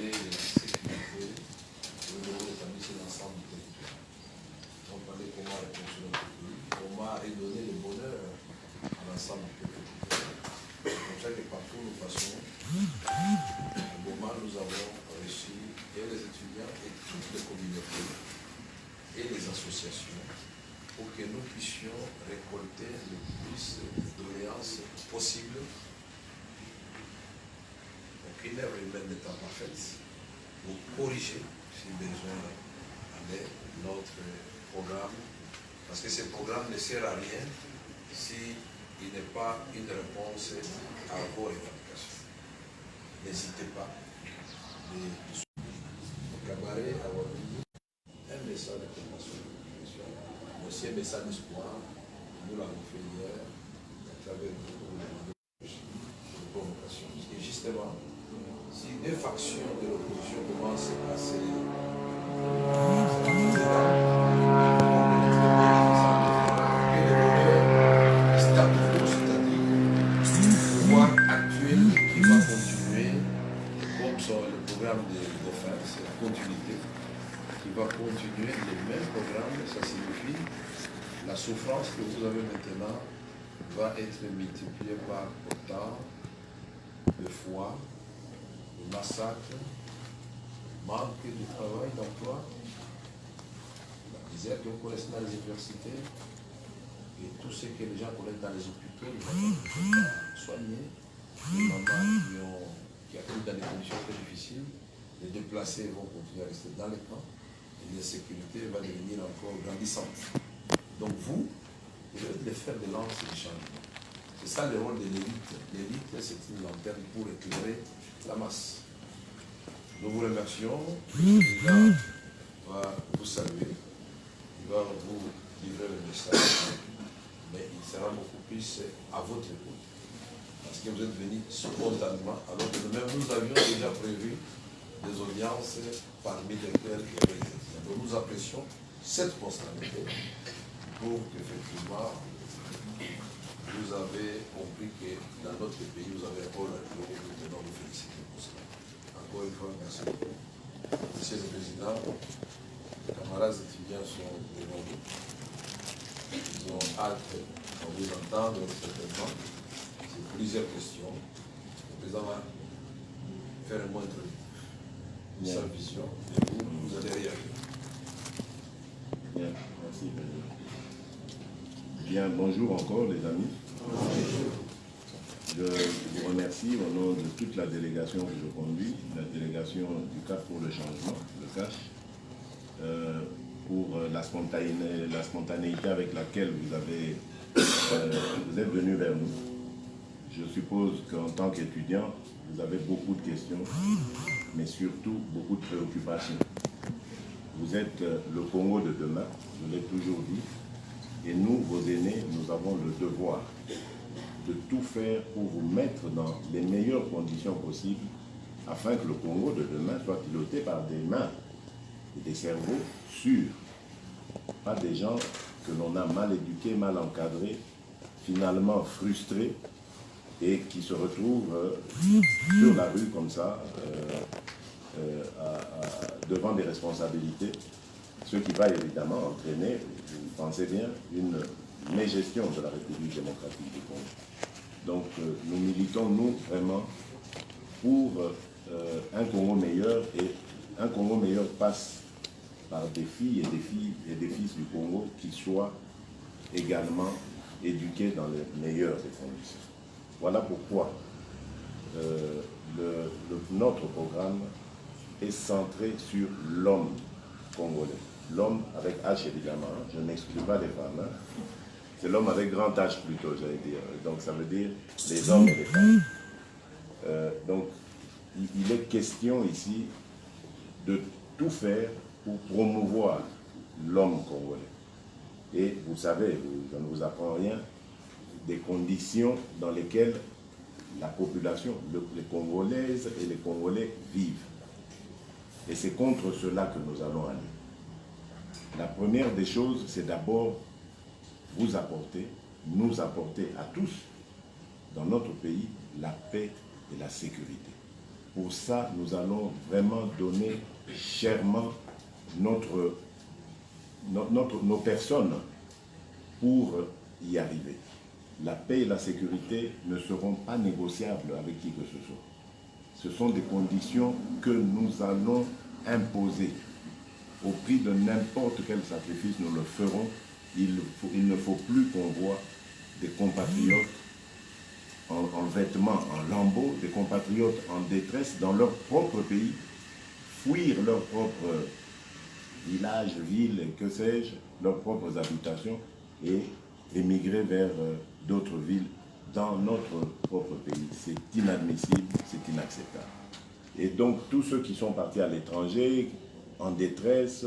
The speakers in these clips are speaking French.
paix et la sécurité au niveau établi sur l'ensemble du territoire. On parlait comment reconstruire notre pays, comment redonner le bonheur à l'ensemble du territoire. C'est comme ça que partout nous passons, au moment nous avons reçu et les étudiants et toutes les communautés et les associations pour que nous puissions récolter le plus de doléances possible. Aucune œuvre humaine n'étant parfaite, pour corriger, si besoin est, notre programme, parce que ce programme ne sert à rien s'il n'est pas une réponse à vos revendications. N'hésitez pas. Le cabaret a un message de formation, mais aussi un message d'espoir. Nous l'avons fait hier à travers de provocation. Et justement, si deux factions de l'opposition commencent à se continuer les mêmes programmes, ça signifie la souffrance que vous avez maintenant va être multipliée par autant de fois, de massacres, manque de travail, d'emploi, la misère que vous connaissez dans les universités et tout ce que les gens connaissent dans les hôpitaux, les gens ne peuvent pas soigner, les mamans qui accouchent dans des conditions très difficiles, les déplacés vont continuer à rester dans les camps. L'insécurité va devenir encore grandissante. Donc vous êtes les fers de lance du changement. C'est ça le rôle de l'élite. L'élite, c'est une lanterne pour éclairer la masse. Nous vous remercions. Le président va vous saluer. Il va vous livrer le message. Mais il sera beaucoup plus à votre écoute. Parce que vous êtes venus spontanément, alors que nous-mêmes, nous avions déjà prévu des audiences parmi lesquelles il y avait des étudiants. Donc nous apprécions cette spontanéité pour qu'effectivement vous avez compris que dans notre pays vous avez un rôle à jouer et nous tenons vous féliciter pour cela. Encore une fois, merci beaucoup. Monsieur le Président, les camarades étudiants sont devant vous. Ils ont hâte de vous entendre certainement sur plusieurs questions. Le Président va faire un mot introductif. Sa vision, et vous allez réagir. Bien, merci. Bien, bonjour encore les amis. Je vous remercie au nom de toute la délégation que je conduis, la délégation du CAF pour le changement, le CACH, pour la spontanéité avec laquelle vous êtes venus vers nous. Je suppose qu'en tant qu'étudiant, vous avez beaucoup de questions, mais surtout beaucoup de préoccupations. Vous êtes le Congo de demain, je l'ai toujours dit, et nous, vos aînés, nous avons le devoir de tout faire pour vous mettre dans les meilleures conditions possibles afin que le Congo de demain soit piloté par des mains et des cerveaux sûrs, pas des gens que l'on a mal éduqués, mal encadrés, finalement frustrés, et qui se retrouvent sur la rue comme ça, devant des responsabilités, ce qui va évidemment entraîner, vous pensez bien, une mégestion de la République démocratique du Congo. Donc nous militons, nous, vraiment, pour un Congo meilleur, et un Congo meilleur passe par des filles et des fils du Congo qui soient également éduqués dans les meilleures des conditions. Voilà pourquoi notre programme est centré sur l'homme congolais. L'homme avec H évidemment, je n'exclus pas les femmes. Hein. C'est l'homme avec grand H plutôt, j'allais dire. Donc ça veut dire les hommes et les femmes. Donc il est question ici de tout faire pour promouvoir l'homme congolais. Et vous savez, je ne vous apprends rien, des conditions dans lesquelles la population, les Congolaises et les Congolais vivent. Et c'est contre cela que nous allons aller. La première des choses, c'est d'abord vous apporter, nous apporter à tous, dans notre pays, la paix et la sécurité. pour ça, nous allons vraiment donner chèrement nos personnes pour y arriver. La paix et la sécurité ne seront pas négociables avec qui que ce soit. Ce sont des conditions que nous allons imposer. Au prix de n'importe quel sacrifice, nous le ferons. Il ne faut plus qu'on voit des compatriotes en vêtements, en lambeaux, des compatriotes en détresse dans leur propre pays, fuir leur propre village, ville, que sais-je, leurs propres habitations et émigrer vers d'autres villes dans notre propre pays. C'est inadmissible, c'est inacceptable. Et donc tous ceux qui sont partis à l'étranger, en détresse,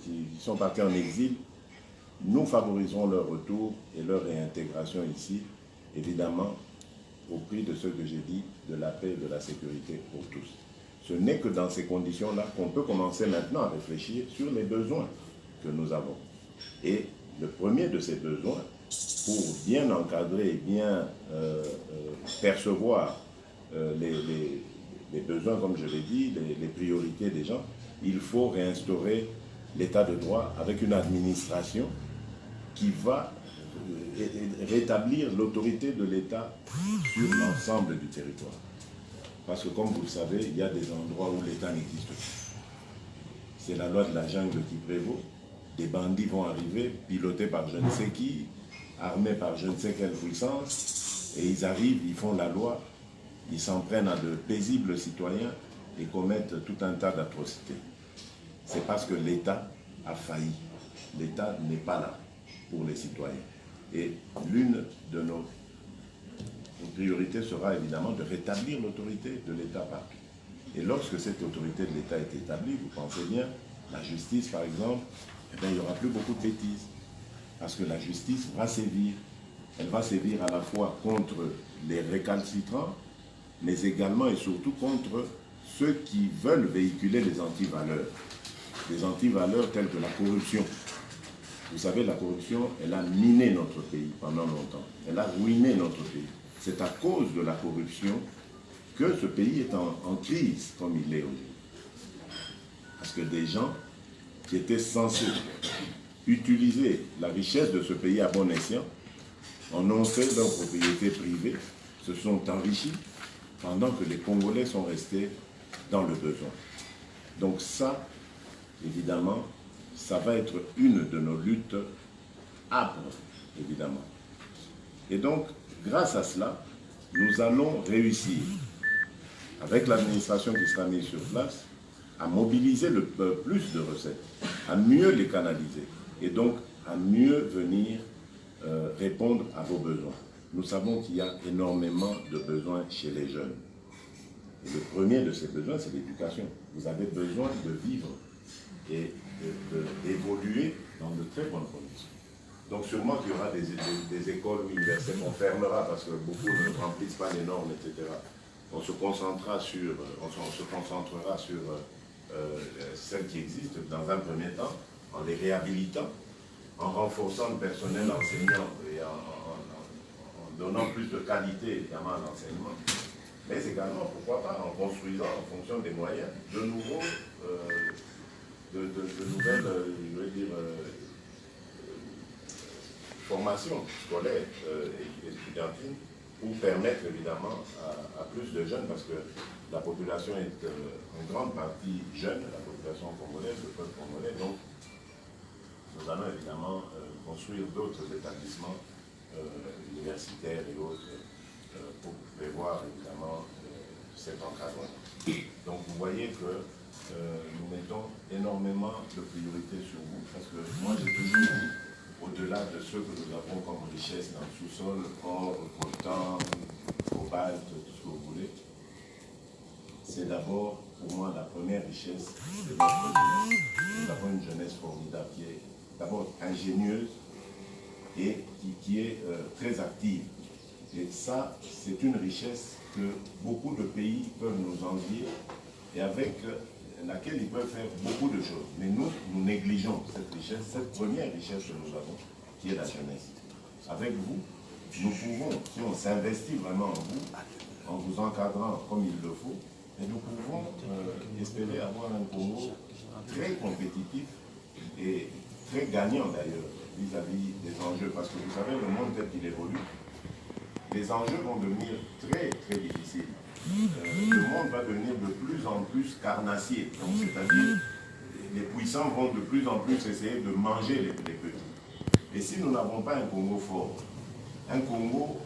qui sont partis en exil, nous favoriserons leur retour et leur réintégration ici, évidemment, au prix de ce que j'ai dit, de la paix et de la sécurité pour tous. Ce n'est que dans ces conditions-là qu'on peut commencer maintenant à réfléchir sur les besoins que nous avons. Et le premier de ces besoins, pour bien encadrer et bien percevoir les besoins, comme je l'ai dit, les priorités des gens, il faut réinstaurer l'état de droit avec une administration qui va rétablir l'autorité de l'État sur l'ensemble du territoire. Parce que comme vous le savez, il y a des endroits où l'État n'existe plus. C'est la loi de la jungle qui prévaut. Des bandits vont arriver, pilotés par je ne sais qui, armés par je ne sais quelle puissance, et ils arrivent, ils font la loi, ils s'en prennent à de paisibles citoyens et commettent tout un tas d'atrocités. C'est parce que l'État a failli. L'État n'est pas là pour les citoyens. Et l'une de nos priorités sera évidemment de rétablir l'autorité de l'État partout. Et lorsque cette autorité de l'État est établie, vous pensez bien, la justice par exemple, eh bien, il n'y aura plus beaucoup de bêtises. Parce que la justice va sévir. Elle va sévir à la fois contre les récalcitrants, mais également et surtout contre ceux qui veulent véhiculer les antivaleurs. Des antivaleurs telles que la corruption. Vous savez, la corruption, elle a miné notre pays pendant longtemps. Elle a ruiné notre pays. C'est à cause de la corruption que ce pays est en crise comme il est aujourd'hui. Parce que des gens qui étaient censés utiliser la richesse de ce pays à bon escient en ont fait leur propriété privée, se sont enrichis, pendant que les Congolais sont restés dans le besoin. Donc ça, évidemment, ça va être une de nos luttes âpres, évidemment. Et donc, grâce à cela, nous allons réussir, avec l'administration qui sera mise sur place, à mobiliser le plus de recettes, à mieux les canaliser, et donc à mieux venir répondre à vos besoins. Nous savons qu'il y a énormément de besoins chez les jeunes. Et le premier de ces besoins, c'est l'éducation. Vous avez besoin de vivre et d'évoluer dans de très bonnes conditions. Donc sûrement qu'il y aura des écoles ou universités qu'on fermera parce que beaucoup ne remplissent pas les normes, etc. On se concentrera sur celles qui existent dans un premier temps, en les réhabilitant, en renforçant le personnel enseignant et en donnant plus de qualité évidemment à l'enseignement. Mais également, pourquoi pas, en construisant en fonction des moyens de nouveaux, de nouvelles, je veux dire, formations scolaires et étudiantines pour permettre évidemment à plus de jeunes, parce que la population est en grande partie jeune, la population congolaise, le peuple congolais, donc nous allons évidemment construire d'autres établissements universitaires et autres pour prévoir évidemment cet encadrement. Donc vous voyez que nous mettons énormément de priorités sur vous, parce que moi j'ai toujours dit, au-delà de ce que nous avons comme richesse dans le sous-sol, or, coltan, cobalt, tout ce que vous voulez, c'est d'abord pour moi la première richesse de notre jeunesse. Nous avons une jeunesse formidable qui est d'abord ingénieuse et qui est très active. Et ça, c'est une richesse que beaucoup de pays peuvent nous envier et avec laquelle ils peuvent faire beaucoup de choses. Mais nous, nous négligeons cette richesse, cette première richesse que nous avons, qui est la jeunesse. Avec vous, nous pouvons, si on s'investit vraiment en vous encadrant comme il le faut, Et nous pouvons espérer avoir un Congo très compétitif et très gagnant d'ailleurs vis-à-vis des enjeux. Parce que vous savez, le monde tel qu'il évolue, les enjeux vont devenir très très difficiles. Le monde va devenir de plus en plus carnassier. Donc c'est-à-dire, les puissants vont de plus en plus essayer de manger les petits. Et si nous n'avons pas un Congo fort, un Congo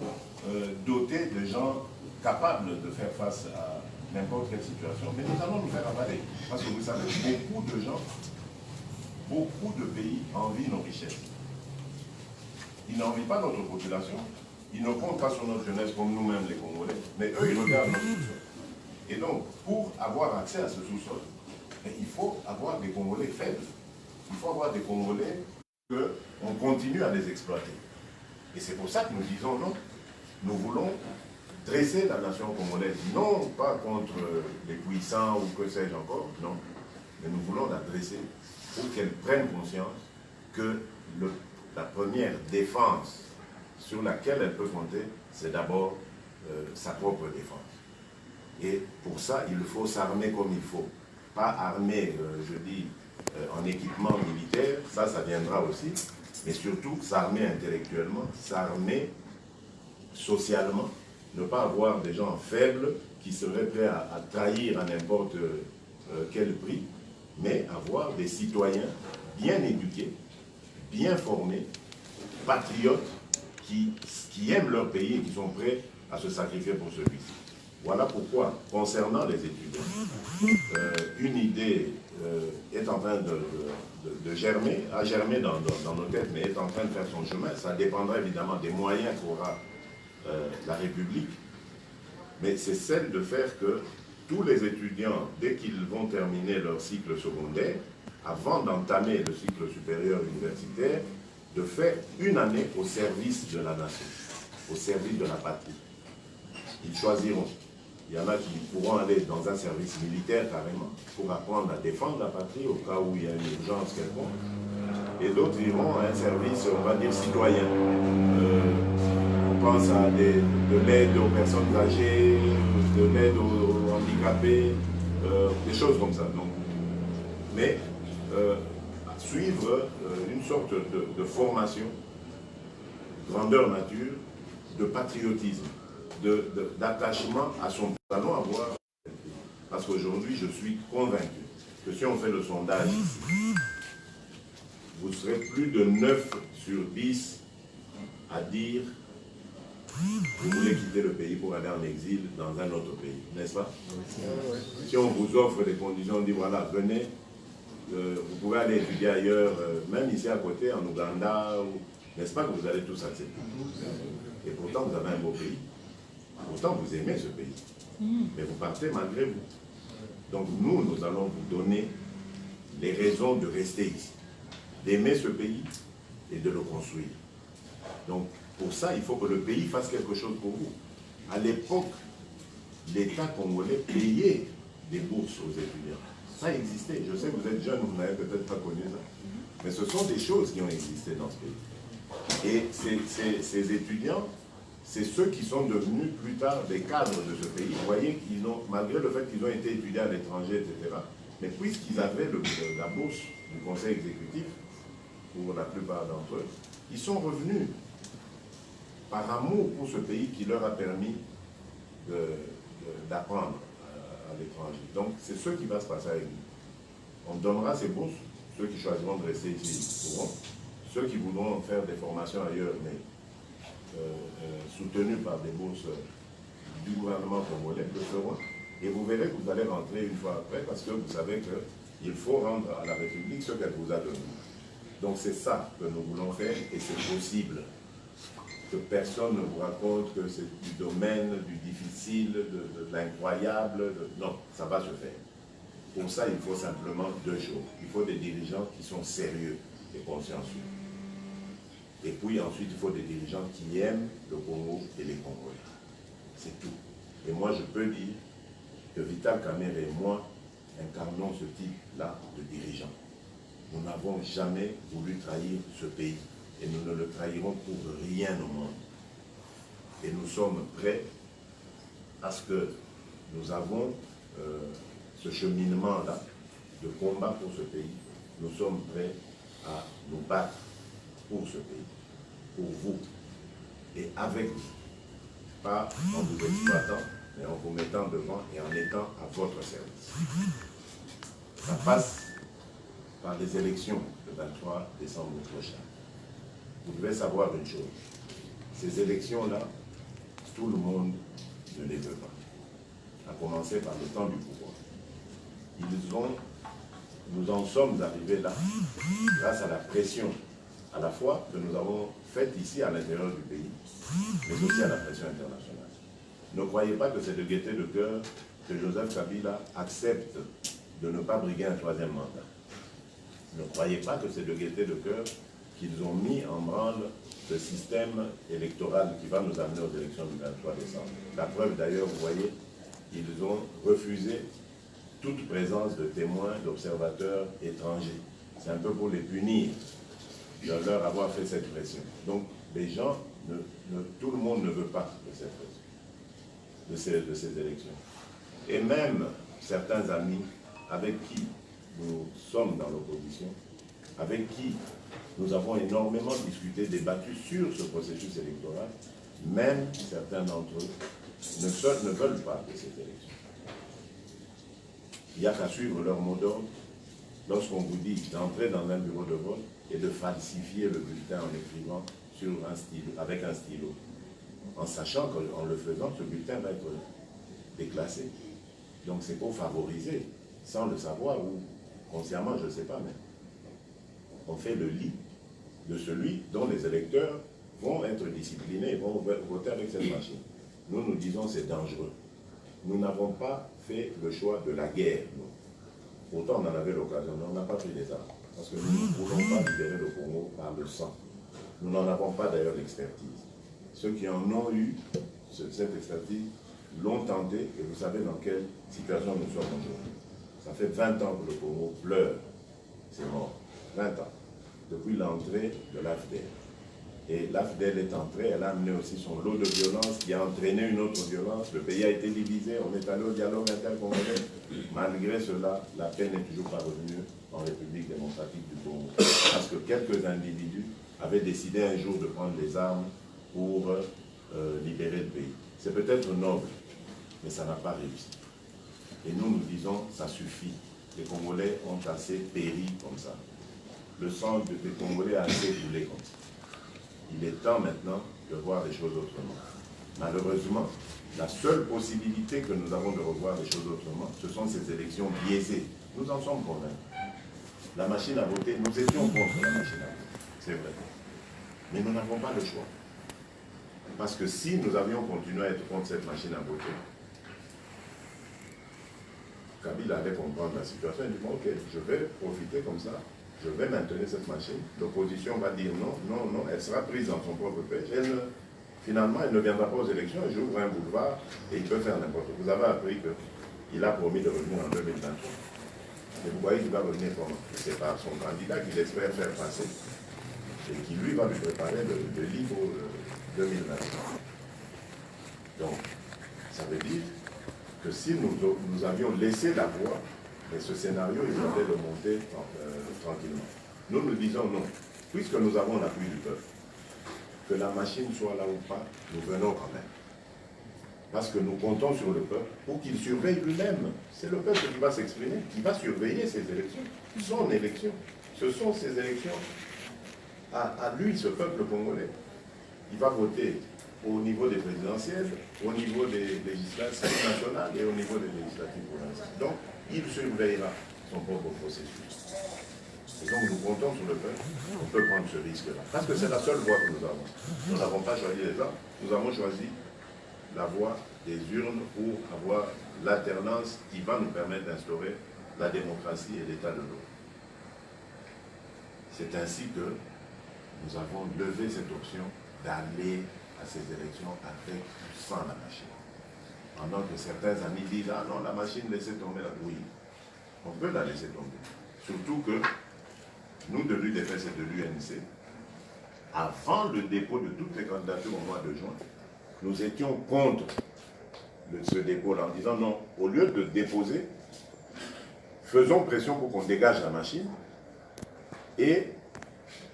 doté de gens capables de faire face à n'importe quelle situation, mais nous allons nous faire avaler. Parce que vous savez, beaucoup de gens, beaucoup de pays envient nos richesses. Ils n'envient pas notre population, ils ne comptent pas sur notre jeunesse comme nous-mêmes les Congolais, mais eux, ils regardent notre sous-sol. Et donc, pour avoir accès à ce sous-sol, il faut avoir des Congolais faibles. Il faut avoir des Congolais qu'on continue à les exploiter. Et c'est pour ça que nous disons non. Nous voulons dresser la nation congolaise, non pas contre les puissants ou que sais-je encore, non. Mais nous voulons la dresser pour qu'elle prenne conscience que la première défense sur laquelle elle peut compter, c'est d'abord sa propre défense. Et pour ça, il faut s'armer comme il faut. Pas armer, je dis, en équipement militaire, ça viendra aussi, mais surtout s'armer intellectuellement, s'armer socialement, ne pas avoir des gens faibles qui seraient prêts à trahir à n'importe quel prix, mais avoir des citoyens bien éduqués, bien formés, patriotes, qui aiment leur pays et qui sont prêts à se sacrifier pour celui-ci. Voilà pourquoi, concernant les étudiants, une idée est en train de germer, a germé dans nos têtes, mais est en train de faire son chemin. Ça dépendra évidemment des moyens qu'aura la République, mais c'est celle de faire que tous les étudiants, dès qu'ils vont terminer leur cycle secondaire, avant d'entamer le cycle supérieur universitaire, de faire une année au service de la nation, au service de la patrie. Ils choisiront. Il y en a qui pourront aller dans un service militaire carrément pour apprendre à défendre la patrie au cas où il y a une urgence quelconque. Et d'autres iront à un service, on va dire, citoyen. On pense à de l'aide aux personnes âgées, de l'aide aux handicapés, des choses comme ça. Donc, mais suivre une sorte de formation, grandeur nature, de patriotisme, d'attachement à son pays. Nous allons avoir, parce qu'aujourd'hui je suis convaincu que si on fait le sondage ici, vous serez plus de 9 sur 10 à dire vous voulez quitter le pays pour aller en exil dans un autre pays, n'est-ce pas? Si on vous offre des conditions, on dit voilà, venez, vous pouvez aller étudier ailleurs, même ici à côté, en Ouganda, n'est-ce pas que vous allez tous accepter? Et pourtant vous avez un beau pays, pourtant vous aimez ce pays, mais vous partez malgré vous. Donc nous allons vous donner les raisons de rester ici, d'aimer ce pays et de le construire. Donc pour ça, il faut que le pays fasse quelque chose pour vous. À l'époque, l'État congolais payait des bourses aux étudiants. Ça existait. Je sais que vous êtes jeunes, vous n'avez peut-être pas connu ça. Mais ce sont des choses qui ont existé dans ce pays. Et ces étudiants, c'est ceux qui sont devenus plus tard des cadres de ce pays. Vous voyez qu'ils ont, malgré le fait qu'ils ont été étudiés à l'étranger, etc., mais puisqu'ils avaient la bourse du conseil exécutif, pour la plupart d'entre eux, ils sont revenus par amour pour ce pays qui leur a permis d'apprendre à l'étranger. Donc c'est ce qui va se passer avec nous. On donnera ces bourses, ceux qui choisiront de rester ici pourront, ceux qui voudront faire des formations ailleurs, mais soutenus par des bourses du gouvernement congolais, le feront. Et vous verrez que vous allez rentrer une fois après, parce que vous savez qu'il faut rendre à la République ce qu'elle vous a donné. Donc c'est ça que nous voulons faire, et c'est possible. Que personne ne vous raconte que c'est du domaine, du difficile, de l'incroyable. Non, ça va se faire. Pour ça, il faut simplement deux choses. Il faut des dirigeants qui sont sérieux et consciencieux. Et puis ensuite, il faut des dirigeants qui aiment le Congo et les Congolais. C'est tout. Et moi, je peux dire que Vital Kamerhe et moi incarnons ce type-là de dirigeants. Nous n'avons jamais voulu trahir ce pays. Et nous ne le trahirons pour rien au monde. Et nous sommes prêts parce que nous avons ce cheminement-là de combat pour ce pays, nous sommes prêts à nous battre pour ce pays, pour vous et avec vous. Pas en vous exploitant, mais en vous mettant devant et en étant à votre service. Ça passe par les élections le 23 décembre prochain. Vous devez savoir une chose, ces élections-là, tout le monde ne les veut pas, à commencer par le temps du pouvoir. Nous en sommes arrivés là grâce à la pression, à la fois que nous avons faite ici à l'intérieur du pays, mais aussi à la pression internationale. Ne croyez pas que c'est de gaieté de cœur que Joseph Kabila accepte de ne pas briguer un troisième mandat. Ne croyez pas que c'est de gaieté de cœur qu'ils ont mis en branle ce système électoral qui va nous amener aux élections du 23 décembre. La preuve d'ailleurs, vous voyez, ils ont refusé toute présence de témoins, d'observateurs étrangers. C'est un peu pour les punir de leur avoir fait cette pression. Donc les gens, tout le monde ne veut pas de cette pression, de ces élections. Et même certains amis avec qui nous sommes dans l'opposition, avec qui nous avons énormément discuté, débattu sur ce processus électoral, même certains d'entre eux ne veulent pas de cette élection. Il n'y a qu'à suivre leur mot d'ordre lorsqu'on vous dit d'entrer dans un bureau de vote et de falsifier le bulletin en écrivant sur un stylo, avec un stylo, en sachant qu'en le faisant, ce bulletin va être déclassé. Donc c'est pour favoriser, sans le savoir ou consciemment, je ne sais pas, mais on fait le lit de celui dont les électeurs vont être disciplinés, vont voter avec cette machine. Nous, nous disons c'est dangereux. Nous n'avons pas fait le choix de la guerre, nous. Pourtant, on en avait l'occasion, mais on n'a pas pris les armes. Parce que nous ne voulons pas libérer le Congo par le sang. Nous n'en avons pas d'ailleurs l'expertise. Ceux qui en ont eu cette expertise l'ont tenté, et vous savez dans quelle situation nous sommes aujourd'hui. Ça fait 20 ans que le Congo pleure. C'est mort. 20 ans. Depuis l'entrée de l'AFDEL. Et l'AFDEL est entrée, elle a amené aussi son lot de violence qui a entraîné une autre violence. Le pays a été divisé, on est allé au dialogue intercongolais. Malgré cela, la paix n'est toujours pas revenue en République démocratique du Congo. Parce que quelques individus avaient décidé un jour de prendre les armes pour libérer le pays. C'est peut-être noble, mais ça n'a pas réussi. Et nous, nous disons, ça suffit. Les Congolais ont assez péri comme ça. Le sang des Congolais a assez coulé comme ça. Il est temps maintenant de voir les choses autrement. Malheureusement, la seule possibilité que nous avons de revoir les choses autrement, ce sont ces élections biaisées. Nous en sommes convaincus. La machine à voter, nous étions contre la machine à voter, c'est vrai. Mais nous n'avons pas le choix. Parce que si nous avions continué à être contre cette machine à voter, Kabila allait comprendre la situation et dit, bon, ok, je vais profiter comme ça, je vais maintenir cette machine. L'opposition va dire non, non, non, elle sera prise dans son propre piège. Finalement, elle ne viendra pas aux élections, elle ouvre un boulevard et il peut faire n'importe quoi. Vous avez appris qu'il a promis de revenir en 2023. Et vous voyez qu'il va revenir comment? C'est par son candidat qu'il espère faire passer et qui lui va lui préparer le lit pour 2023. Donc, ça veut dire que si nous avions laissé la voie, mais ce scénario, il fallait le monter tranquillement. Nous nous disons non, puisque nous avons l'appui du peuple, que la machine soit là ou pas, nous venons quand même. Parce que nous comptons sur le peuple pour qu'il surveille lui-même. C'est le peuple qui va s'exprimer, qui va surveiller ces élections. Son élection. Ce sont ces élections à lui, ce peuple congolais. Il va voter au niveau des présidentielles, au niveau des législatives nationales et au niveau des législatives provinciales. Donc, il surveillera son propre processus. Et donc, nous comptons sur le peuple, on peut prendre ce risque-là. Parce que c'est la seule voie que nous avons. Nous n'avons pas choisi les armes, nous avons choisi la voie des urnes pour avoir l'alternance qui va nous permettre d'instaurer la démocratie et l'état de droit. C'est ainsi que nous avons levé cette option d'aller à ces élections avec ou sans la machine. Pendant que certains amis disent « Ah non, la machine, laissez tomber la oui. » On peut la laisser tomber. Surtout que nous, de l'UDPS et de l'UNC, avant le dépôt de toutes les candidatures au mois de juin, nous étions contre ce dépôt-là en disant non, au lieu de déposer, faisons pression pour qu'on dégage la machine et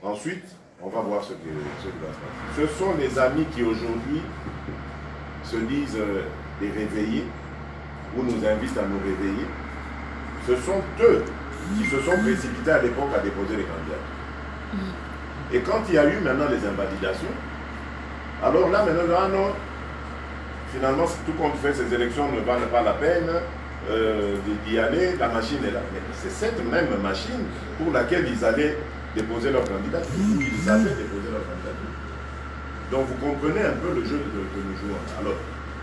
ensuite on va voir ce qui va se passer. Ce sont les amis qui aujourd'hui se disent des réveillés ou nous invitent à nous réveiller. Ce sont eux qui se sont précipités à l'époque à déposer les candidats. Et quand il y a eu maintenant les invalidations, alors là maintenant, ah non, finalement tout compte fait, ces élections ne valent pas la peine d'y aller, la machine est là. Mais c'est cette même machine pour laquelle ils allaient déposer leur candidature, où ils avaient déposé leur candidature. Donc vous comprenez un peu le jeu que nous jouons. Alors,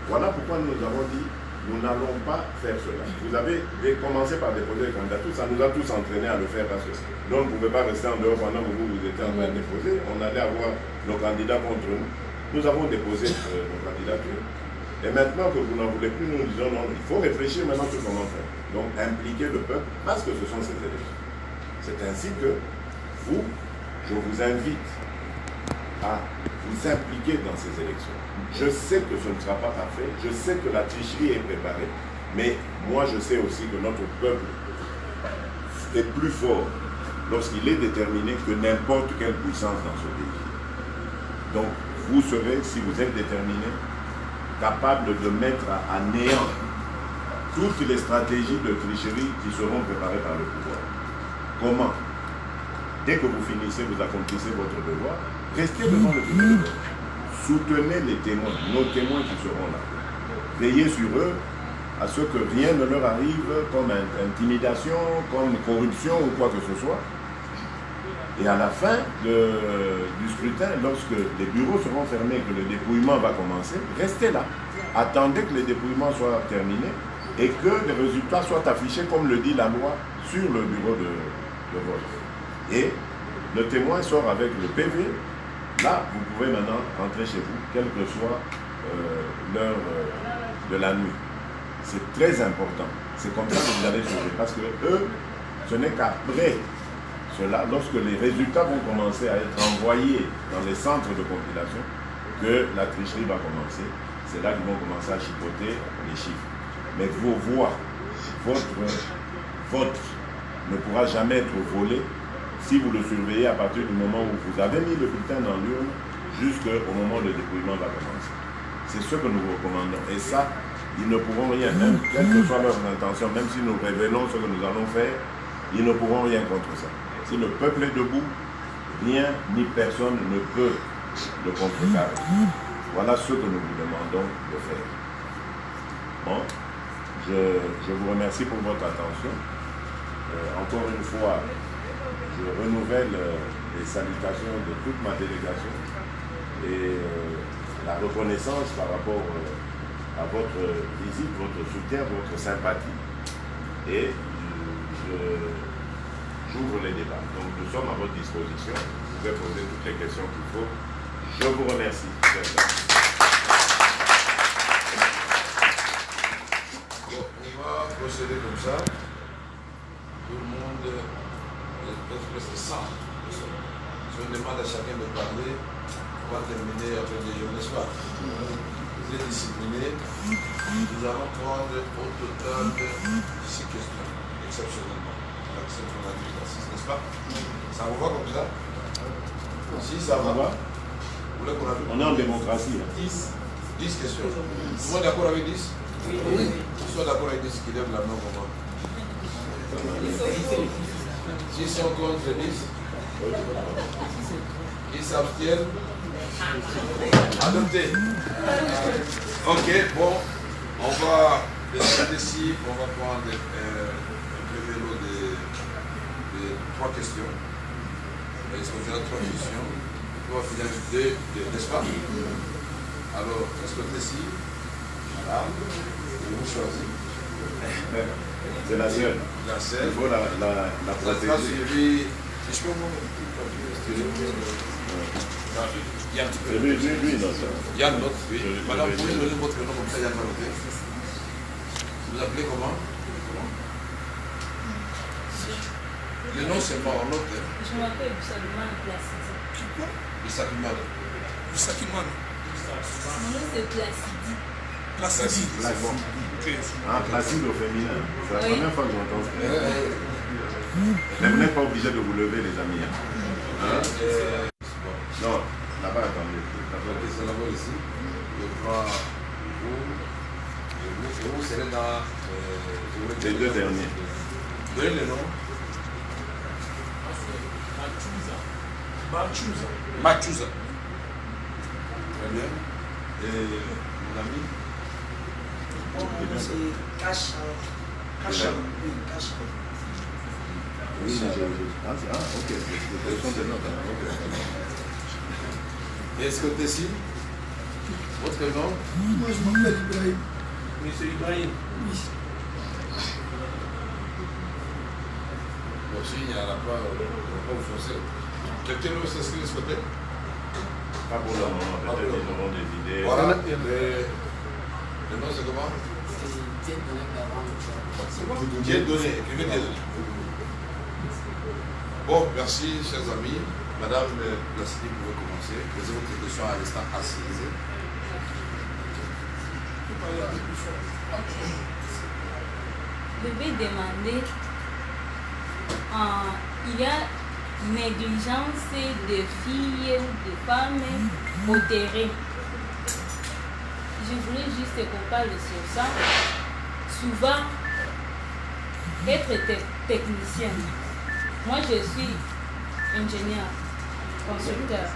voilà pourquoi nous avons dit, nous n'allons pas faire cela. Vous avez commencé par déposer les candidatures, ça nous a tous entraînés à le faire parce que nous ne pouvons pas rester en dehors pendant que vous étiez en train de déposer. On allait avoir nos candidats contre nous. Nous avons déposé nos candidatures. Et maintenant que vous n'en voulez plus, nous disons non, il faut réfléchir maintenant sur comment faire. Donc impliquer le peuple parce que ce sont ces élections. C'est ainsi que vous, je vous invite à vous impliquer dans ces élections. Je sais que ce ne sera pas parfait, je sais que la tricherie est préparée, mais moi je sais aussi que notre peuple est plus fort lorsqu'il est déterminé que n'importe quelle puissance dans ce pays. Donc vous serez, si vous êtes déterminé, capable de mettre à néant toutes les stratégies de tricherie qui seront préparées par le pouvoir. Comment? Dès que vous finissez, vous accomplissez votre devoir, restez devant le bureau. Soutenez les témoins, nos témoins qui seront là. Veillez sur eux, à ce que rien ne leur arrive comme intimidation, comme corruption ou quoi que ce soit. Et à la fin du scrutin, lorsque les bureaux seront fermés, que le dépouillement va commencer, restez là. Attendez que les dépouillements soient terminés et que les résultats soient affichés, comme le dit la loi, sur le bureau de vote. Et le témoin sort avec le PV. Là, vous pouvez maintenant rentrer chez vous, quelle que soit l'heure de la nuit. C'est très important. C'est comme ça que vous allez sauver. Parce que eux, ce n'est qu'après cela, lorsque les résultats vont commencer à être envoyés dans les centres de compilation, que la tricherie va commencer. C'est là qu'ils vont commencer à chipoter les chiffres. Mais vos voix, votre vote ne pourra jamais être volé si vous le surveillez à partir du moment où vous avez mis le bulletin dans l'urne jusqu'au moment où le dépouillement va commencer. C'est ce que nous vous recommandons. Et ça, ils ne pourront rien, même quelle que soit leur intention, même si nous révélons ce que nous allons faire, ils ne pourront rien contre ça. Si le peuple est debout, rien ni personne ne peut le contrecarrer. Voilà ce que nous vous demandons de faire. Bon, je vous remercie pour votre attention. Encore une fois, je renouvelle les salutations de toute ma délégation et la reconnaissance par rapport à votre visite, votre soutien, votre sympathie. Et j'ouvre les débats. Donc nous sommes à votre disposition. Vous pouvez poser toutes les questions qu'il faut. Je vous remercie. Bon, on va procéder comme ça. Tout le monde est presque 100. Si on demande à chacun de parler, on va terminer après des jours, n'est-ce pas? Vous êtes disciplinés. Nous allons prendre au total 6 questions, exceptionnellement. N'est-ce pas? Ça vous va comme ça? Si ça va, vous voulez qu'on ajoute? On est en démocratie. 10 questions. Tout le monde est d'accord avec 10? Oui. Ils sont d'accord avec 10 qui lèvent la main comment? S'ils sont contre 10, ils s'abstiennent. Adopté. Ok, bon, on va décider si on va prendre un premier lot de 3 questions. On va discuter 3 questions. On va finir avec 2, n'est-ce pas? Alors, respectez ici. Voilà. Et vous choisissez. C'est la seule. La seule. Il faut la protéger. Je peux Yann, tu peux. Lui, non, ça. Yann, notre, oui. Madame, vous pouvez donner votre nom comme ça, Yann va noter. Vous appelez comment? Le nom, c'est pas en note. Je m'appelle Bissakiman Placidi. Bissakiman. Mon nom, c'est Placidi. Placide. Placide au féminin. C'est la première fois que j'entends ça. Vous n'êtes pas obligé de vous lever, les amis. Hein? Non, là-bas, attendez. C'est là-bas ici. Je crois vous serez dans les deux derniers. Donnez le nom. Machuza. Très bien. Et mon ami? C'est Kacha. Kacha. Oui, ok. Ce sont des notes. Et est-ce que tu es ici? Votre nom? Moi, je m'appelle Ibrahim. Monsieur Ibrahim. Oui. Bon, si, il n'y en a pas au français. Quelqu'un veut s'inscrire de ce côté? Pas pour le moment, peut-être ils auront des idées. Voilà, le nom c'est comment? Dieu donné, écrivez Dieu donné. Bon, merci chers amis. Madame Placide, vous pouvez commencer. Les autres questions à l'instant assises. Je vais demander, il y a négligence des filles ou des femmes au terrain. Je voulais juste qu'on parle sur ça. Souvent, être technicien. Moi, je suis ingénieur, constructeur.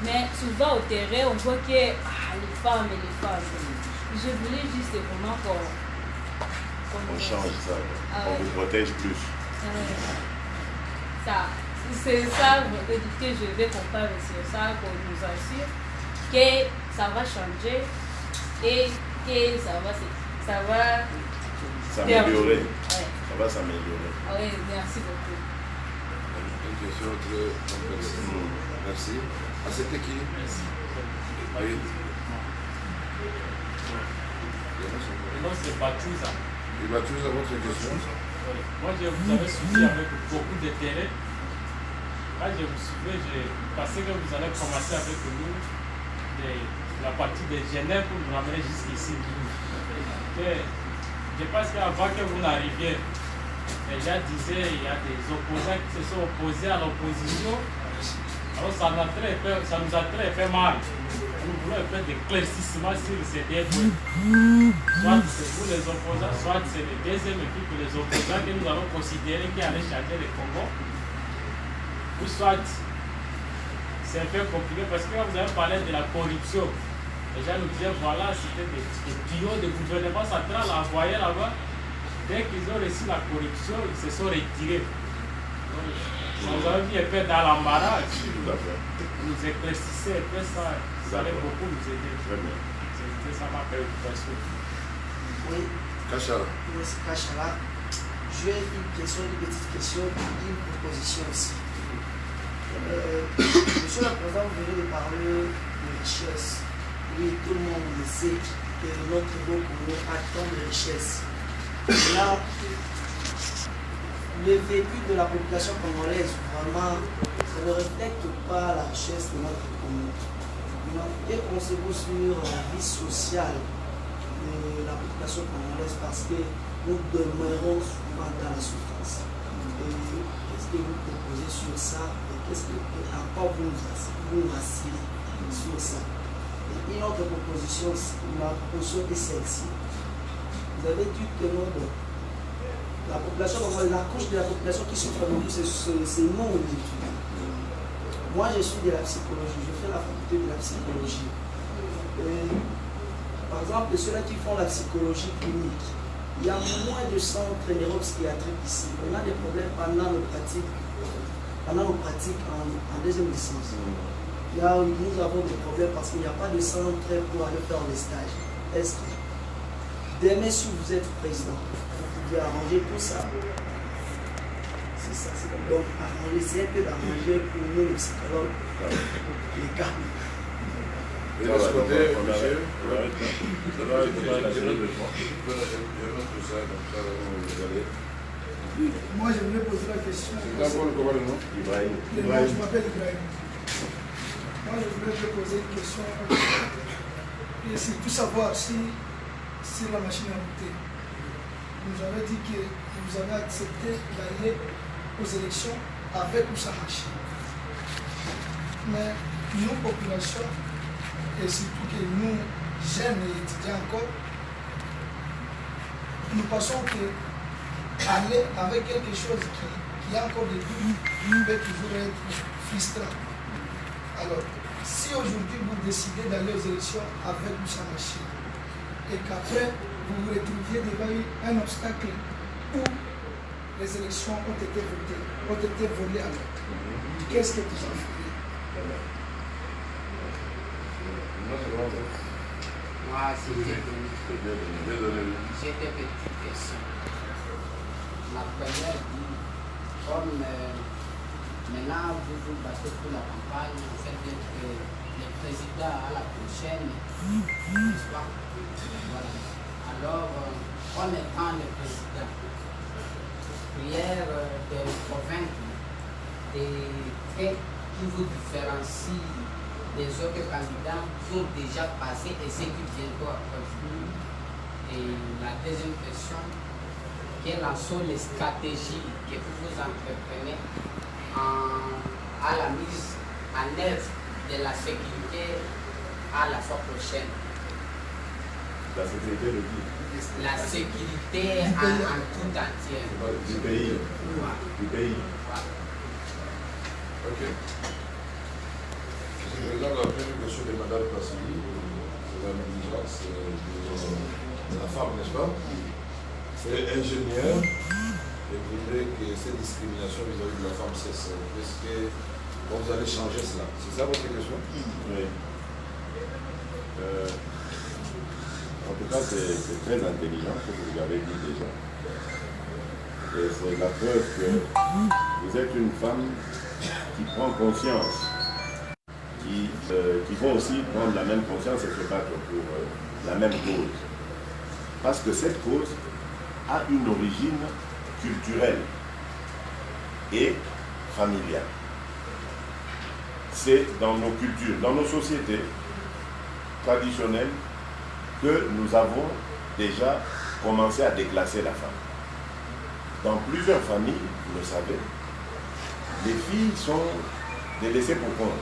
Mais souvent au terrain, on voit que les femmes. Je voulais juste vraiment qu'on on change ça, on vous protège plus. C'est ça que je vais qu'on parle sur ça, qu'on nous assure que ça va changer et que ça va s'améliorer. Ouais. Ça va s'améliorer. Oui, merci beaucoup. Une question très complexe. Merci. Ah, c'était qui? Oui. Non, c'est Batouza. Et Batouza, votre question? Moi, je vous avais suivi avec beaucoup d'intérêt. Quand je vous suivais, je pensais que vous allez commencer avec nous la partie des Genève pour nous ramener jusqu'ici. Je pense qu'avant que vous n'arriviez, les gens disaient qu'il y a des opposants qui se sont opposés à l'opposition. Alors ça nous a très fait mal. Nous voulons un peu d'éclaircissement sur ces deux points. Soit c'est pour les opposants, soit c'est le deuxième équipe les opposants que nous allons considérer qui allaient changer le Congo. Ou soit c'est un peu compliqué parce que quand vous avez parlé de la corruption, les gens nous disaient voilà, c'était des tuyaux de gouvernement central envoyés là-bas. Dès qu'ils ont reçu la corruption, ils se sont retirés. Donc, nous avons mis un peu dans l'embarras. Nous éclaircissez un peu ça. Ça allait beaucoup nous aider. C'était ça ma préoccupation. Oui. Kachala. Oui, c'est Kachala. J'ai une petite question et une proposition aussi. Monsieur le Président, vous venez de parler de richesse. Oui, tout le monde le sait que notre Congo a tant de richesses. Là, le vécu de la population congolaise, vraiment, ça ne reflète pas la richesse de notre Congo. Et on se pose sur la vie sociale de la population congolaise parce que nous demeurons souvent dans la souffrance. Et qu'est-ce que vous proposez sur ça et qu'est-ce que encore vous nous assurez sur ça? Et une autre proposition, ma proposition est celle-ci. Vous avez dit que la population, la couche de la population qui souffre le plus, c'est non l'étude. Moi, je suis de la psychologie, je fais la faculté de la psychologie. Par exemple, ceux-là qui font la psychologie clinique, il y a moins de centres neuropsychiatriques ici. On a des problèmes pendant nos pratiques en deuxième licence. Là, nous avons des problèmes parce qu'il n'y a pas de centre pour aller faire des stages. Est-ce que demain, si vous êtes président, vous pouvez arranger tout ça? C'est ça, c'est donc essayer un peu d'arranger pour nous, les psychologues, les cas. Et de ce côté, monsieur, Moi, je voulais poser la question. c'est d'abord comment le nom? Ibrahim. Je m'appelle Ibrahim. Moi, je voulais te poser une question et surtout savoir si la machine a voté. Vous avez dit que vous avez accepté d'aller aux élections avec ou sans machine. Mais nous, population, et surtout que nous, jeunes et étudiants encore, nous pensons que aller avec quelque chose qui a encore des doutes peut toujours être frustrant. Alors, si aujourd'hui vous décidez d'aller aux élections avec ou sans machine, et qu'après vous vous retrouviez devant un obstacle où les élections ont été votées, ont été volées à l'autre, qu'est-ce que vous en feriez? Moi, j'ai deux petites questions. La première dit, comme maintenant vous vous battez pour la campagne, c'est-à-dire que le président à la prochaine, n'est-ce pas? Voilà. Alors, en étant le président, prière de vous convaincre des traits qui vous différencient des autres candidats qui ont déjà passé et ceux qui viendront après vous. Et la deuxième question, quelles en sont les stratégies que vous entreprenez à la mise en œuvre de la sécurité à la fois prochaine? La sécurité de qui? La sécurité en tout entier. Du pays. Ouais. Du pays. Ouais. Ok. C'est la première question de Mme Passili, c'est la négligence de la femme, n'est-ce pas? C'est ingénieur et voudrait que cette discrimination vis-à-vis de la femme cesse. Est-ce que vous allez changer cela? C'est ça votre question? Oui. En tout cas, c'est très intelligent ce que vous avez dit déjà. Et c'est la preuve que vous êtes une femme qui prend conscience, qui vont aussi prendre la même conscience et se battre pour la même cause. Parce que cette cause a une origine culturelle et familiale. C'est dans nos cultures, dans nos sociétés traditionnelles que nous avons déjà commencé à déclasser la femme. Dans plusieurs familles, vous le savez, les filles sont des laissées pour compte.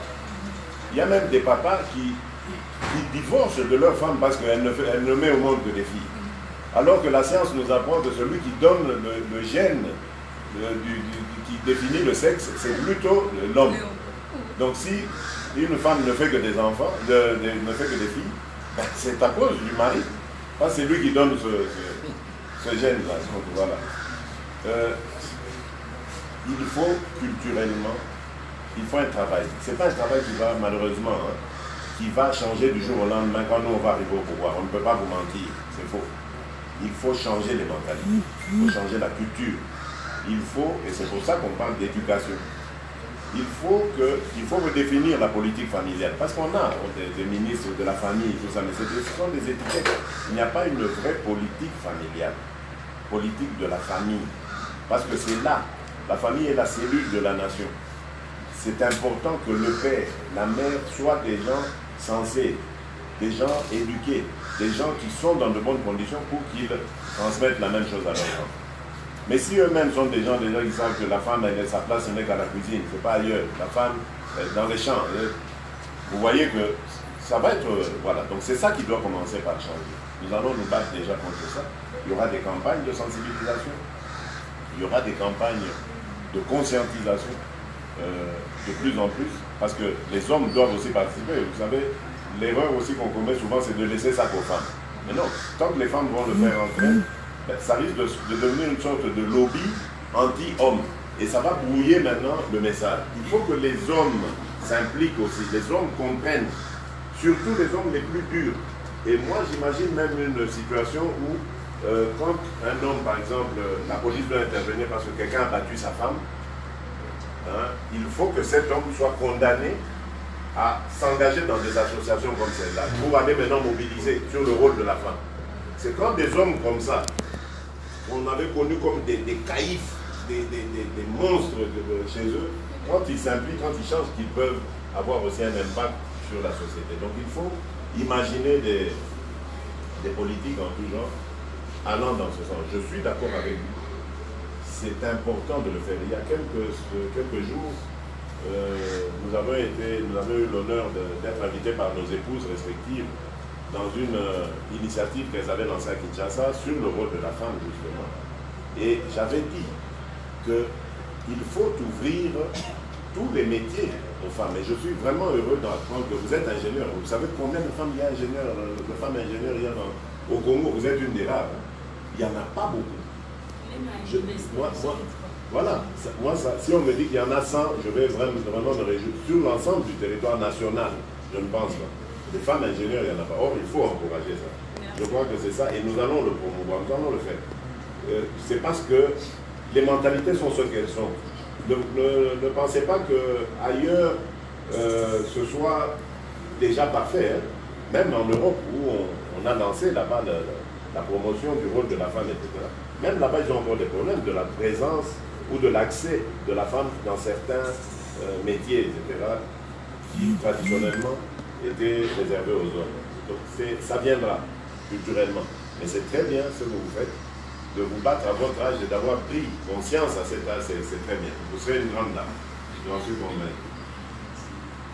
Il y a même des papas qui divorcent de leur femme parce qu'elle ne met au monde que des filles. Alors que la science nous apprend que celui qui donne le gène qui définit le sexe, c'est plutôt l'homme. Donc si une femme ne fait que des enfants, ne fait que des filles, ben, c'est à cause du mari. Parce que c'est lui qui donne ce gène-là. Voilà. Il faut culturellement, il faut un travail. Ce n'est pas un travail qui va malheureusement, qui va changer du jour au lendemain quand nous on va arriver au pouvoir. On ne peut pas vous mentir, c'est faux. Il faut changer les mentalités, il faut changer la culture. Il faut, et c'est pour ça qu'on parle d'éducation, il faut redéfinir la politique familiale. Parce qu'on a des ministres de la famille, tout ça, mais ce sont des étiquettes. Il n'y a pas une vraie politique familiale, politique de la famille. Parce que c'est là, la famille est la cellule de la nation. C'est important que le père, la mère soient des gens sensés, des gens éduqués, des gens qui sont dans de bonnes conditions pour qu'ils transmettent la même chose à leurs enfants. Mais si eux-mêmes sont des gens déjà qui savent que la femme, sa place, ce n'est qu'à la cuisine, c'est pas ailleurs. La femme, dans les champs, vous voyez que ça va être... voilà, donc c'est ça qui doit commencer par changer. Nous allons nous battre déjà contre ça. Il y aura des campagnes de sensibilisation, il y aura des campagnes de conscientisation de plus en plus, parce que les hommes doivent aussi participer. Vous savez, l'erreur aussi qu'on commet souvent, c'est de laisser ça aux femmes. Mais non, tant que les femmes vont le faire entrer, ça risque de devenir une sorte de lobby anti-homme. Et ça va brouiller maintenant le message. Il faut que les hommes s'impliquent aussi, les hommes comprennent, surtout les hommes les plus durs. Et moi, j'imagine même une situation où, quand un homme, par exemple, la police doit intervenir parce que quelqu'un a battu sa femme, il faut que cet homme soit condamné à s'engager dans des associations comme celle-là, pour aller maintenant mobiliser sur le rôle de la femme. C'est quand des hommes comme ça, on avait connu comme des caïfs, des monstres chez eux, quand ils s'impliquent, quand ils changent, qu'ils peuvent avoir aussi un impact sur la société. Donc il faut imaginer des politiques en tout genre allant dans ce sens. Je suis d'accord avec vous. C'est important de le faire. Il y a quelques jours, nous avons eu l'honneur d'être invités par nos épouses respectives dans une initiative qu'elles avaient lancée à Kinshasa sur le rôle de la femme, justement. Et j'avais dit qu'il faut ouvrir tous les métiers aux femmes. Et je suis vraiment heureux d'apprendre que vous êtes ingénieur. Vous savez combien de femmes il y a ingénieurs, de femmes ingénieurs il y a au Congo? Vous êtes une des rares. Il n'y en a pas beaucoup. Voilà. Si on me dit qu'il y en a 100, je vais vraiment me réjouir. Sur l'ensemble du territoire national, je ne pense pas. Des femmes ingénieurs, il n'y en a pas. Or, il faut encourager ça. Je crois que c'est ça. Et nous allons le promouvoir, nous allons le faire. C'est parce que les mentalités sont ce qu'elles sont. Ne pensez pas qu'ailleurs, ce soit déjà parfait. Hein. Même en Europe, où on a lancé là-bas la promotion du rôle de la femme, etc. Même là-bas, ils ont encore des problèmes de la présence ou de l'accès de la femme dans certains métiers, etc., qui traditionnellement étaient réservés aux hommes. Donc ça viendra culturellement. Mais c'est très bien ce que vous faites, de vous battre à votre âge et d'avoir pris conscience à cet âge, c'est très bien. Vous serez une grande dame, j'en suis convaincu.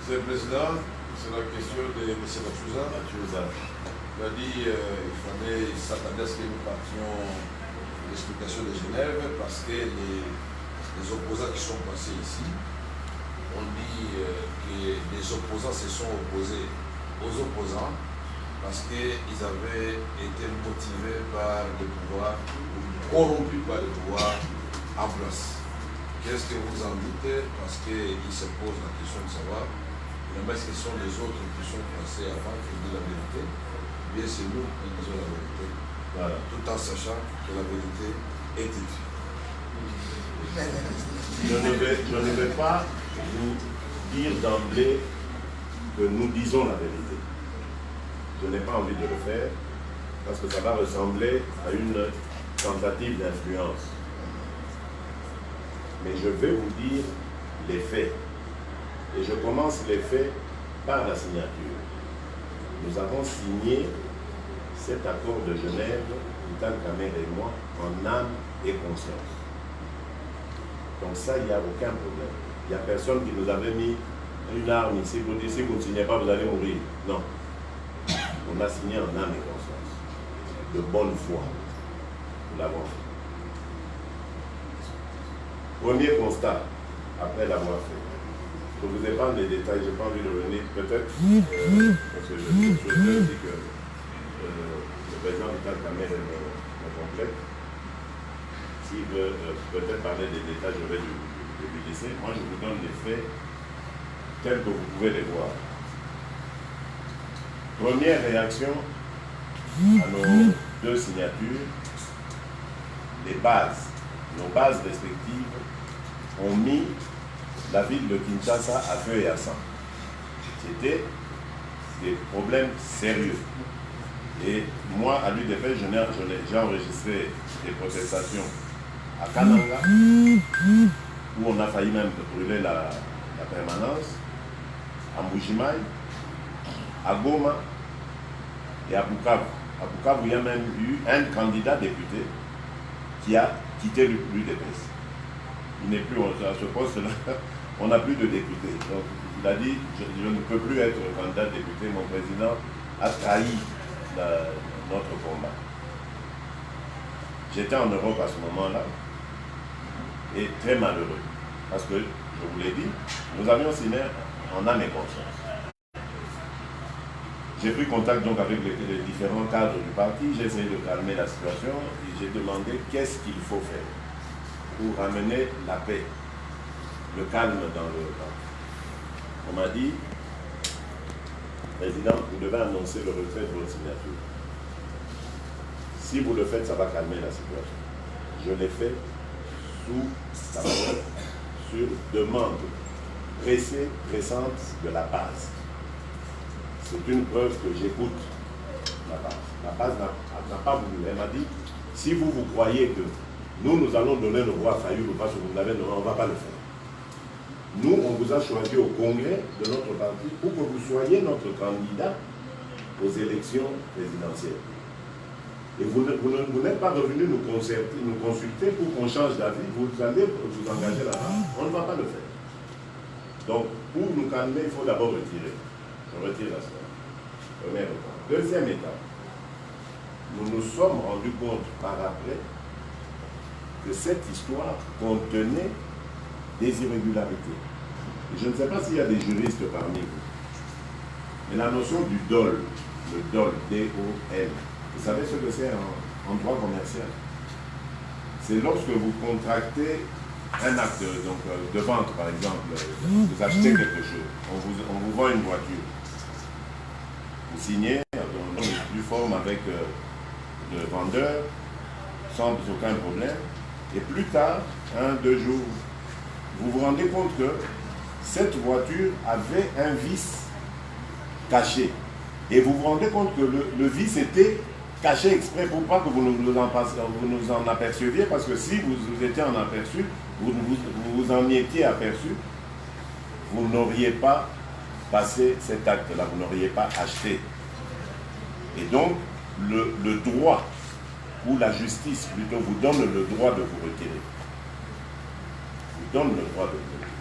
Monsieur le Président, c'est la question de M. Mathusa. Il a dit qu'il fallait s'attendre à ce que nous partions de l'explication de Genève parce que les opposants qui sont passés ici ont dit que les opposants se sont opposés aux opposants parce qu'ils avaient été motivés par le pouvoir ou corrompus par le pouvoir en place. Qu'est-ce que vous en dites? Parce qu'ils se posent la question de savoir est-ce que ce sont les autres qui sont passés avant qui disent la vérité, ou bien c'est nous qui disons la vérité, voilà. Tout en sachant que la vérité est écrite. Je ne vais pas vous dire d'emblée que nous disons la vérité. Je n'ai pas envie de le faire parce que ça va ressembler à une tentative d'influence. Mais je vais vous dire les faits. Et je commence les faits par la signature. Nous avons signé cet accord de Genève, Vital Kamerhe et moi, en âme et conscience. Donc ça, il n'y a aucun problème. Il n'y a personne qui nous avait mis une arme ici pour dire si vous ne signez pas, vous allez mourir. Non. On a signé en âme et conscience. De bonne foi. Nous l'avons fait. Premier constat, après l'avoir fait. Je vous épargne les détails, je n'ai pas envie de revenir, peut-être, parce que je souhaiterais aussi que le président Vital Kamerhe me complète. S'il veut peut-être parler des détails, je vais lui laisser. Moi, je vous donne les faits tels que vous pouvez les voir. Première réaction à nos deux signatures, les bases, nos bases respectives ont mis la ville de Kinshasa à feu et à sang. C'était des problèmes sérieux. Et moi, à l'UDP, j'ai enregistré des protestations à Kananga, où on a failli même brûler la permanence, à Mbujimaï, à Goma et à Bukavu. À Bukavu, il y a même eu un candidat député qui a quitté l'UDP. Il n'est plus à ce poste-là. On n'a plus de député. Donc, il a dit, je ne peux plus être candidat député. Mon président a trahi notre combat. J'étais en Europe à ce moment-là et très malheureux. Parce que, je vous l'ai dit, nous avions signé en âme et conscience. J'ai pris contact donc avec les différents cadres du parti. J'ai essayé de calmer la situation et j'ai demandé qu'est-ce qu'il faut faire pour ramener la paix, le calme dans le parti. On m'a dit, Président, vous devez annoncer le retrait de votre signature. Si vous le faites, ça va calmer la situation. Je l'ai fait sous la parole, sur demande pressante de la base. C'est une preuve que j'écoute la base. La base n'a pas voulu. Elle m'a dit, si vous croyez que nous allons donner le roi à Fayoulou parce que vous l'avez donné, on ne va pas le faire. Nous, on vous a choisi au congrès de notre parti pour que vous soyez notre candidat aux élections présidentielles. Et vous n'êtes pas revenu nous consulter pour qu'on change d'avis, vous allez vous engager là-bas. On ne va pas le faire. Donc, pour nous calmer, il faut d'abord retirer. On retire la soirée. Première étape. Deuxième étape. Nous nous sommes rendus compte par après que cette histoire contenait des irrégularités. Et je ne sais pas s'il y a des juristes parmi vous. Mais la notion du DOL, le DOL, D-O-L, vous savez ce que c'est en droit commercial? C'est lorsque vous contractez un acte de vente, par exemple, vous achetez quelque chose, on vous vend une voiture. Vous signez, on est plus forme avec le vendeur, sans aucun problème, et plus tard, 1-2 jours, vous vous rendez compte que cette voiture avait un vice caché. Et vous vous rendez compte que le vice était caché exprès pour pas que vous nous en aperceviez, parce que si vous étiez en aperçu, vous en étiez aperçu, vous n'auriez pas passé cet acte-là, vous n'auriez pas acheté. Et donc, le droit, ou la justice plutôt, vous donne le droit de vous retirer. Vous donne le droit de vous retirer.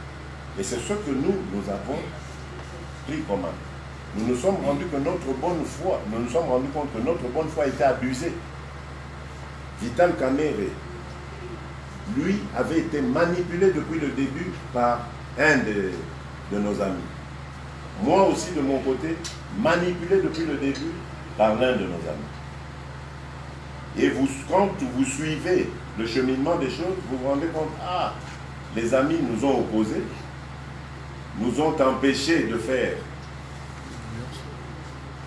Et c'est ce que nous avons pris comme acte. Nous nous sommes rendus que notre bonne foi, nous nous sommes rendus compte que notre bonne foi était abusée. Vital Kamerhe, lui, avait été manipulé depuis le début par un de nos amis. Moi aussi, de mon côté, manipulé depuis le début par l'un de nos amis. Et quand vous suivez le cheminement des choses, vous vous rendez compte, ah, les amis nous ont opposés, nous ont empêchés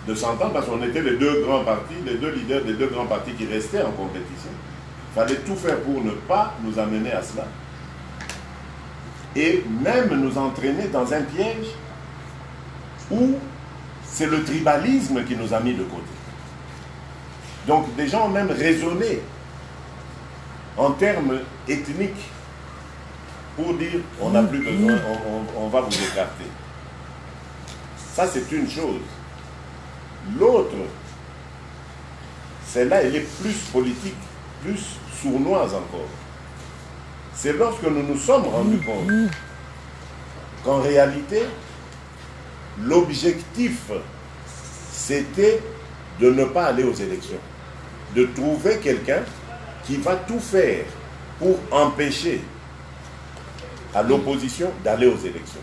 de s'entendre, parce qu'on était les deux grands partis, les deux leaders des deux grands partis qui restaient en compétition. Il fallait tout faire pour ne pas nous amener à cela. Et même nous entraîner dans un piège où c'est le tribalisme qui nous a mis de côté. Donc des gens ont même raisonné en termes ethniques pour dire on n'a plus besoin, on va vous écarter. Ça c'est une chose. L'autre, celle-là, elle est plus politique, plus sournoise encore. C'est lorsque nous nous sommes rendus compte qu'en réalité, l'objectif, c'était de ne pas aller aux élections. De trouver quelqu'un qui va tout faire pour empêcher à l'opposition d'aller aux élections.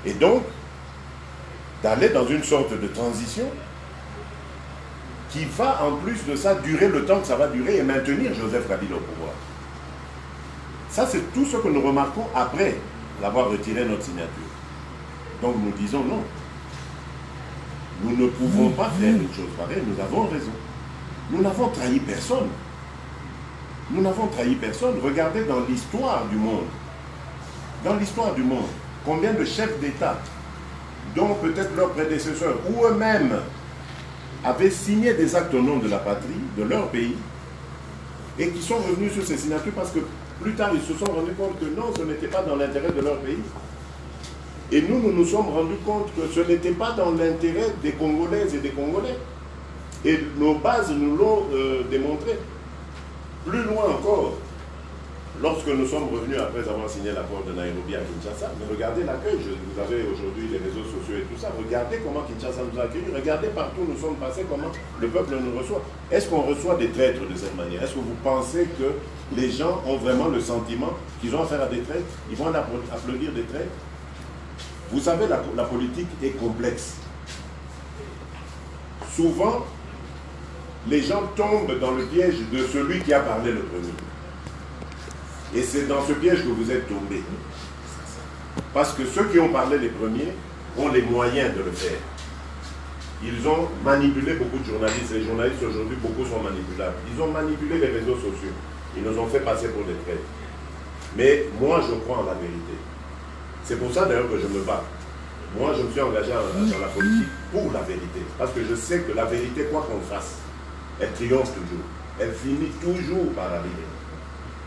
Et donc, d'aller dans une sorte de transition qui va en plus de ça durer le temps que ça va durer et maintenir Joseph Kabila au pouvoir. Ça c'est tout ce que nous remarquons après l'avoir retiré notre signature. Donc nous disons non. Nous ne pouvons pas faire une chose pareille, nous avons raison. Nous n'avons trahi personne. Nous n'avons trahi personne. Regardez dans l'histoire du monde. Dans l'histoire du monde, combien de chefs d'État dont peut-être leurs prédécesseurs ou eux-mêmes avaient signé des actes au nom de la patrie, de leur pays, et qui sont revenus sur ces signatures parce que plus tard ils se sont rendus compte que non, ce n'était pas dans l'intérêt de leur pays. Et nous nous sommes rendus compte que ce n'était pas dans l'intérêt des Congolaises et des Congolais. Et nos bases nous l'ont démontré. Plus loin encore, lorsque nous sommes revenus après avoir signé l'accord de Nairobi à Kinshasa, mais regardez l'accueil, vous avez aujourd'hui les réseaux sociaux et tout ça, regardez comment Kinshasa nous a accueillis, regardez partout où nous sommes passés, comment le peuple nous reçoit. Est-ce qu'on reçoit des traîtres de cette manière? Est-ce que vous pensez que les gens ont vraiment le sentiment qu'ils ont affaire à des traîtres? Ils vont applaudir des traîtres? Vous savez, la politique est complexe. Souvent, les gens tombent dans le piège de celui qui a parlé le premier. Et c'est dans ce piège que vous êtes tombés. Parce que ceux qui ont parlé les premiers ont les moyens de le faire. Ils ont manipulé beaucoup de journalistes. Les journalistes aujourd'hui, beaucoup sont manipulables. Ils ont manipulé les réseaux sociaux. Ils nous ont fait passer pour des traîtres. Mais moi, je crois en la vérité. C'est pour ça d'ailleurs que je me bats. Moi, je me suis engagé dans la politique pour la vérité. Parce que je sais que la vérité, quoi qu'on fasse, elle triomphe toujours. Elle finit toujours par arriver.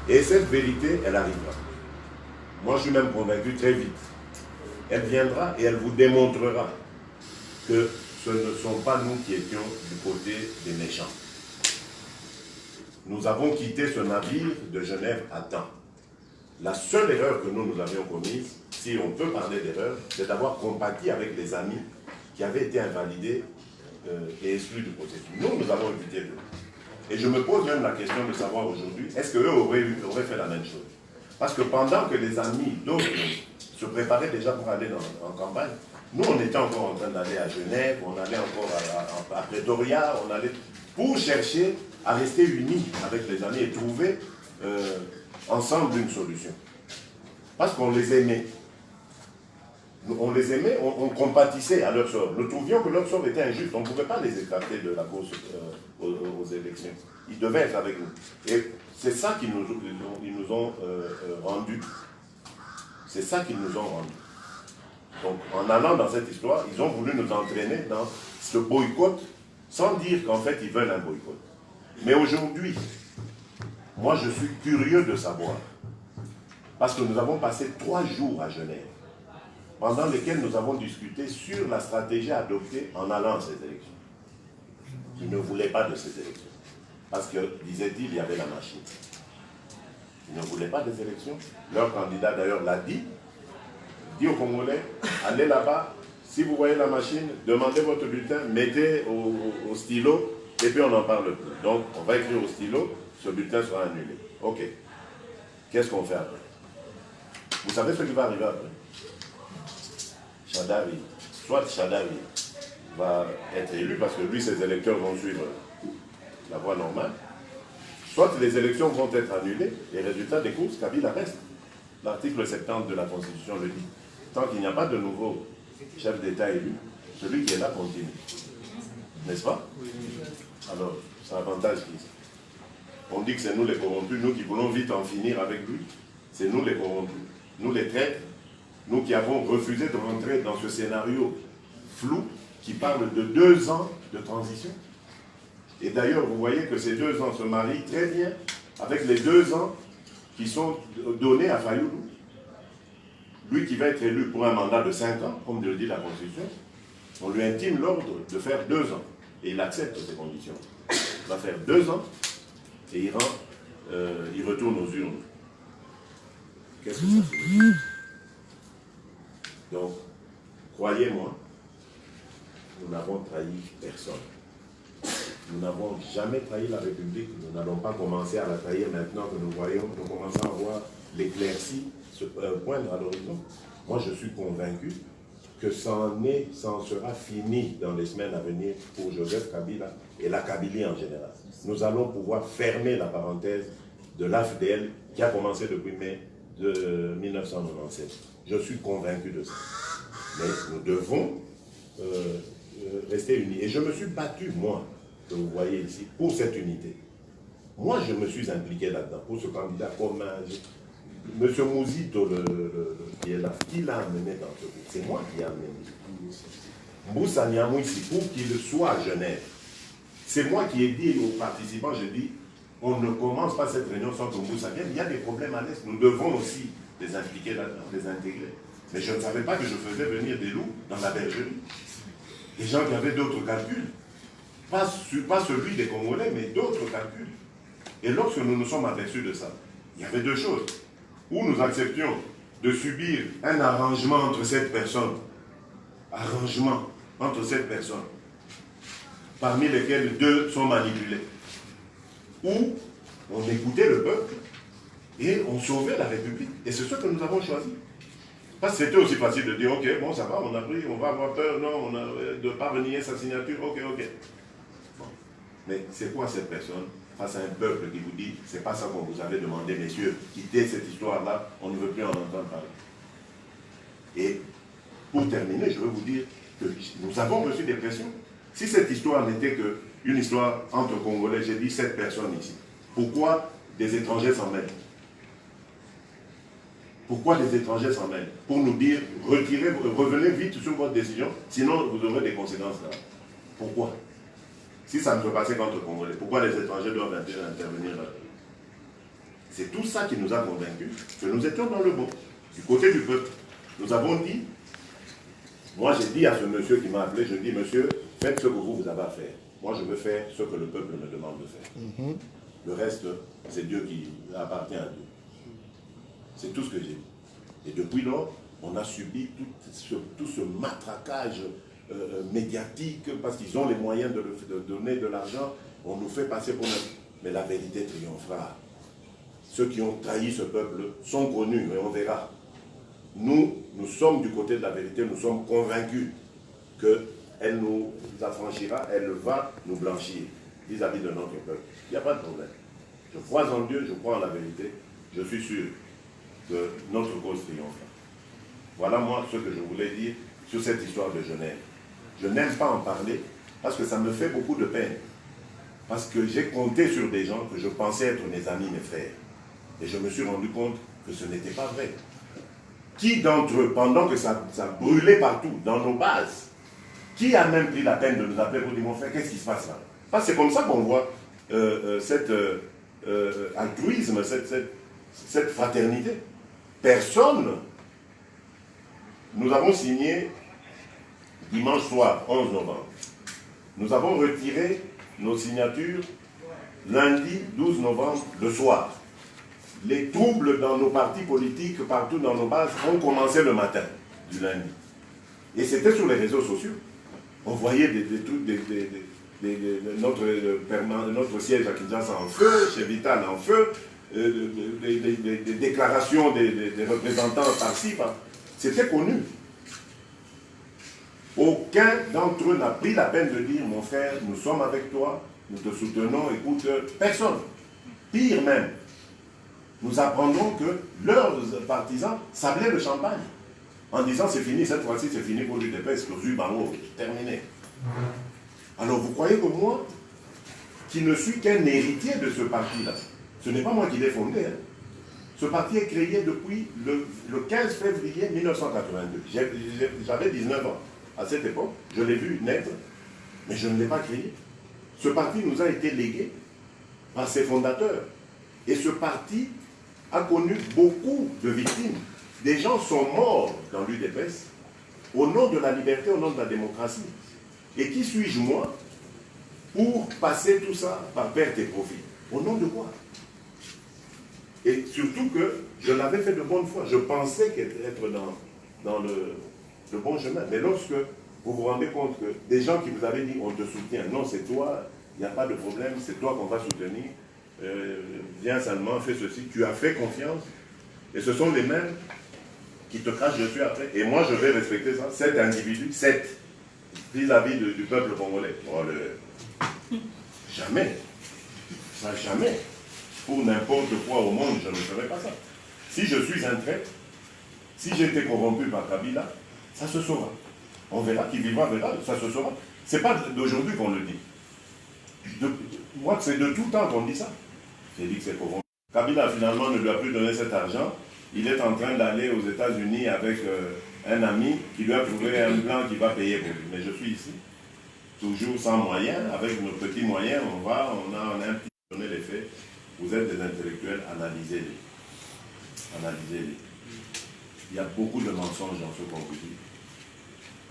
Et cette vérité, elle arrivera. Moi, je suis même convaincu très vite. Elle viendra et elle vous démontrera que ce ne sont pas nous qui étions du côté des méchants. Nous avons quitté ce navire de Genève à temps. La seule erreur que nous avions commise, si on peut parler d'erreur, c'est d'avoir compati avec les amis qui avaient été invalidés et exclus du processus. Nous avons évité eux. Et je me pose même la question de savoir aujourd'hui, est-ce qu'eux auraient fait la même chose? Parce que pendant que les amis d'autres se préparaient déjà pour aller en campagne, nous, on était encore en train d'aller à Genève, on allait encore à Pretoria, on allait pour chercher à rester unis avec les amis et trouver ensemble une solution. Parce qu'on les aimait. On les aimait, on compatissait à leur sort. Nous trouvions que leur sort était injuste. On ne pouvait pas les écarter de la course aux élections. Ils devaient être avec nous. Et c'est ça qu'ils nous ont rendu. C'est ça qu'ils nous ont rendu. Donc, en allant dans cette histoire, ils ont voulu nous entraîner dans ce boycott, sans dire qu'en fait, ils veulent un boycott. Mais aujourd'hui, moi, je suis curieux de savoir, parce que nous avons passé 3 jours à Genève, pendant lesquels nous avons discuté sur la stratégie adoptée en allant à ces élections. Ils ne voulaient pas de ces élections, parce que, disait-il, il y avait la machine. Ils ne voulaient pas des élections. Leur candidat, d'ailleurs, l'a dit aux Congolais, allez là-bas, si vous voyez la machine, demandez votre bulletin, mettez au stylo, et puis on n'en parle plus. Donc, on va écrire au stylo, ce bulletin sera annulé. Ok. Qu'est-ce qu'on fait après? Vous savez ce qui va arriver après? Chadawi, soit Chadawi va être élu, parce que lui, ses électeurs vont suivre la voie normale, soit les élections vont être annulées, les résultats des courses, Kabila reste. L'article 70 de la Constitution le dit. Tant qu'il n'y a pas de nouveau chef d'État élu, celui qui est là continue. N'est-ce pas? Alors, c'est un avantage qui. On dit que c'est nous les corrompus, nous qui voulons vite en finir avec lui. C'est nous les corrompus. Nous les traîtres, nous qui avons refusé de rentrer dans ce scénario flou qui parle de 2 ans de transition. Et d'ailleurs, vous voyez que ces 2 ans se marient très bien avec les 2 ans qui sont donnés à Fayoulou. Lui qui va être élu pour un mandat de 5 ans, comme le dit la Constitution, on lui intime l'ordre de faire 2 ans. Et il accepte ces conditions. Il va faire 2 ans et il retourne aux urnes. Qu'est-ce que ça signifie? Donc, croyez-moi, nous n'avons trahi personne. Nous n'avons jamais trahi la République. Nous n'allons pas commencer à la trahir maintenant que nous voyons, nous commençons à voir l'éclaircie se poindre à l'horizon. Moi, je suis convaincu que ça en sera fini dans les semaines à venir pour Joseph Kabila et la Kabylie en général. Nous allons pouvoir fermer la parenthèse de l'AFDL qui a commencé depuis mai de 1997. Je suis convaincu de ça. Mais nous devons rester unis. Et je me suis battu, moi, que vous voyez ici, pour cette unité. Moi, je me suis impliqué là-dedans, pour ce candidat comme M. Mouzito, qui est là, qui l'a amené dans ce groupe. C'est moi qui l'ai amené. Mboussa Niamouissi, pour qu'il soit à Genève. C'est moi qui ai dit aux participants, je dis, on ne commence pas cette réunion sans que Mboussa vienne. Il y a des problèmes à l'Est. Nous devons aussi les impliquer là-dedans, les intégrer. Mais je ne savais pas que je faisais venir des loups dans la bergerie. Des gens qui avaient d'autres calculs. Pas celui des Congolais, mais d'autres calculs. Et lorsque nous nous sommes aperçus de ça, il y avait 2 choses. Ou nous acceptions de subir un arrangement entre cette personne, parmi lesquels 2 sont manipulés. Ou on écoutait le peuple et on sauvait la République. Et c'est ce que nous avons choisi. Parce que c'était aussi facile de dire, ok, bon, ça va, on a pris, on va avoir peur, non, on a de ne pas renier sa signature, ok. Bon. Mais c'est quoi cette personne face à un peuple qui vous dit, c'est pas ça qu'on vous avait demandé, messieurs, quittez cette histoire-là, on ne veut plus en entendre parler. Et pour terminer, je veux vous dire que nous avons reçu des pressions. Si cette histoire n'était qu'une histoire entre Congolais, j'ai dit 7 personnes ici. Pourquoi des étrangers s'en mêlent? Pourquoi des étrangers s'en mêlent? Pour nous dire, revenez vite sur votre décision, sinon vous aurez des conséquences là. Pourquoi? Si ça ne peut passer qu'entre Congolais, pourquoi les étrangers doivent intervenir là? C'est tout ça qui nous a convaincus que nous étions dans le bon, du côté du peuple. Nous avons dit, moi j'ai dit à ce monsieur qui m'a appelé, je dis, monsieur, faites ce que vous avez à faire. Moi, je veux faire ce que le peuple me demande de faire. Le reste, c'est Dieu qui appartient à Dieu. C'est tout ce que j'ai dit. Et depuis lors, on a subi tout ce matraquage médiatique parce qu'ils ont les moyens de donner de l'argent. On nous fait passer pour notre... Mais la vérité triomphera. Ceux qui ont trahi ce peuple sont connus et on verra. Nous sommes du côté de la vérité, nous sommes convaincus qu'elle nous affranchira, elle va nous blanchir vis-à-vis de notre peuple. Il n'y a pas de problème. Je crois en Dieu, je crois en la vérité. Je suis sûr que notre cause triomphera. Voilà moi ce que je voulais dire sur cette histoire de Genève. Je n'aime pas en parler parce que ça me fait beaucoup de peine. Parce que j'ai compté sur des gens que je pensais être mes amis, mes frères. Et je me suis rendu compte que ce n'était pas vrai. Qui d'entre eux, pendant que ça brûlait partout, dans nos bases, qui a même pris la peine de nous appeler pour dire, mon frère, qu'est-ce qui se passe là? Parce que c'est comme ça qu'on voit cet altruisme, cette fraternité. Personne. Nous avons signé dimanche soir, 11 novembre. Nous avons retiré nos signatures lundi 12 novembre, le soir. Les troubles dans nos partis politiques, partout dans nos bases, ont commencé le matin du lundi. Et c'était sur les réseaux sociaux. On voyait des trucs, notre siège à Kinshasa en feu, chez Vital en feu, des déclarations des représentants par-ci, par... C'était connu. Aucun d'entre eux n'a pris la peine de dire, mon frère, nous sommes avec toi, nous te soutenons, écoute, personne. Pire même, nous apprendrons que leurs partisans sablaient le champagne en disant c'est fini, cette fois-ci c'est fini pour l'UDPS, terminé. Alors vous croyez que moi, qui ne suis qu'un héritier de ce parti-là, ce n'est pas moi qui l'ai fondé. Hein. Ce parti est créé depuis le 15 février 1982. J'avais 19 ans à cette époque, je l'ai vu naître, mais je ne l'ai pas créé. Ce parti nous a été légué par ses fondateurs. Et ce parti a connu beaucoup de victimes. Des gens sont morts dans l'UDPS au nom de la liberté, au nom de la démocratie. Et qui suis-je moi pour passer tout ça par perte et profit? Au nom de quoi? Et surtout que je l'avais fait de bonne foi. Je pensais être dans le bon chemin. Mais lorsque vous vous rendez compte que des gens qui vous avaient dit on te soutient, non c'est toi, il n'y a pas de problème, c'est toi qu'on va soutenir, viens seulement, fais ceci, tu as fait confiance, et ce sont les mêmes qui te crachent dessus après. Et moi je vais respecter ça, cet individu, vis-à-vis du peuple congolais. Oh, jamais, ça jamais. Pour n'importe quoi au monde, je ne ferai pas ça. Si je suis un traître, si j'ai été corrompu par Kabila, ça se saura. On verra, qui vivra verra, ça se saura. Ce n'est pas d'aujourd'hui qu'on le dit. Moi, c'est de tout temps qu'on dit ça. J'ai dit que c'est corrompu. Kabila, finalement, ne lui a plus donné cet argent. Il est en train d'aller aux États-Unis avec un ami qui lui a trouvé un plan qui va payer pour lui. Mais je suis ici, toujours sans moyens, avec nos petits moyens, on a un petit peu donné les faits. Vous êtes des intellectuels, analysez-les. Analysez-les. Il y a beaucoup de mensonges dans ce qu'on vous dit.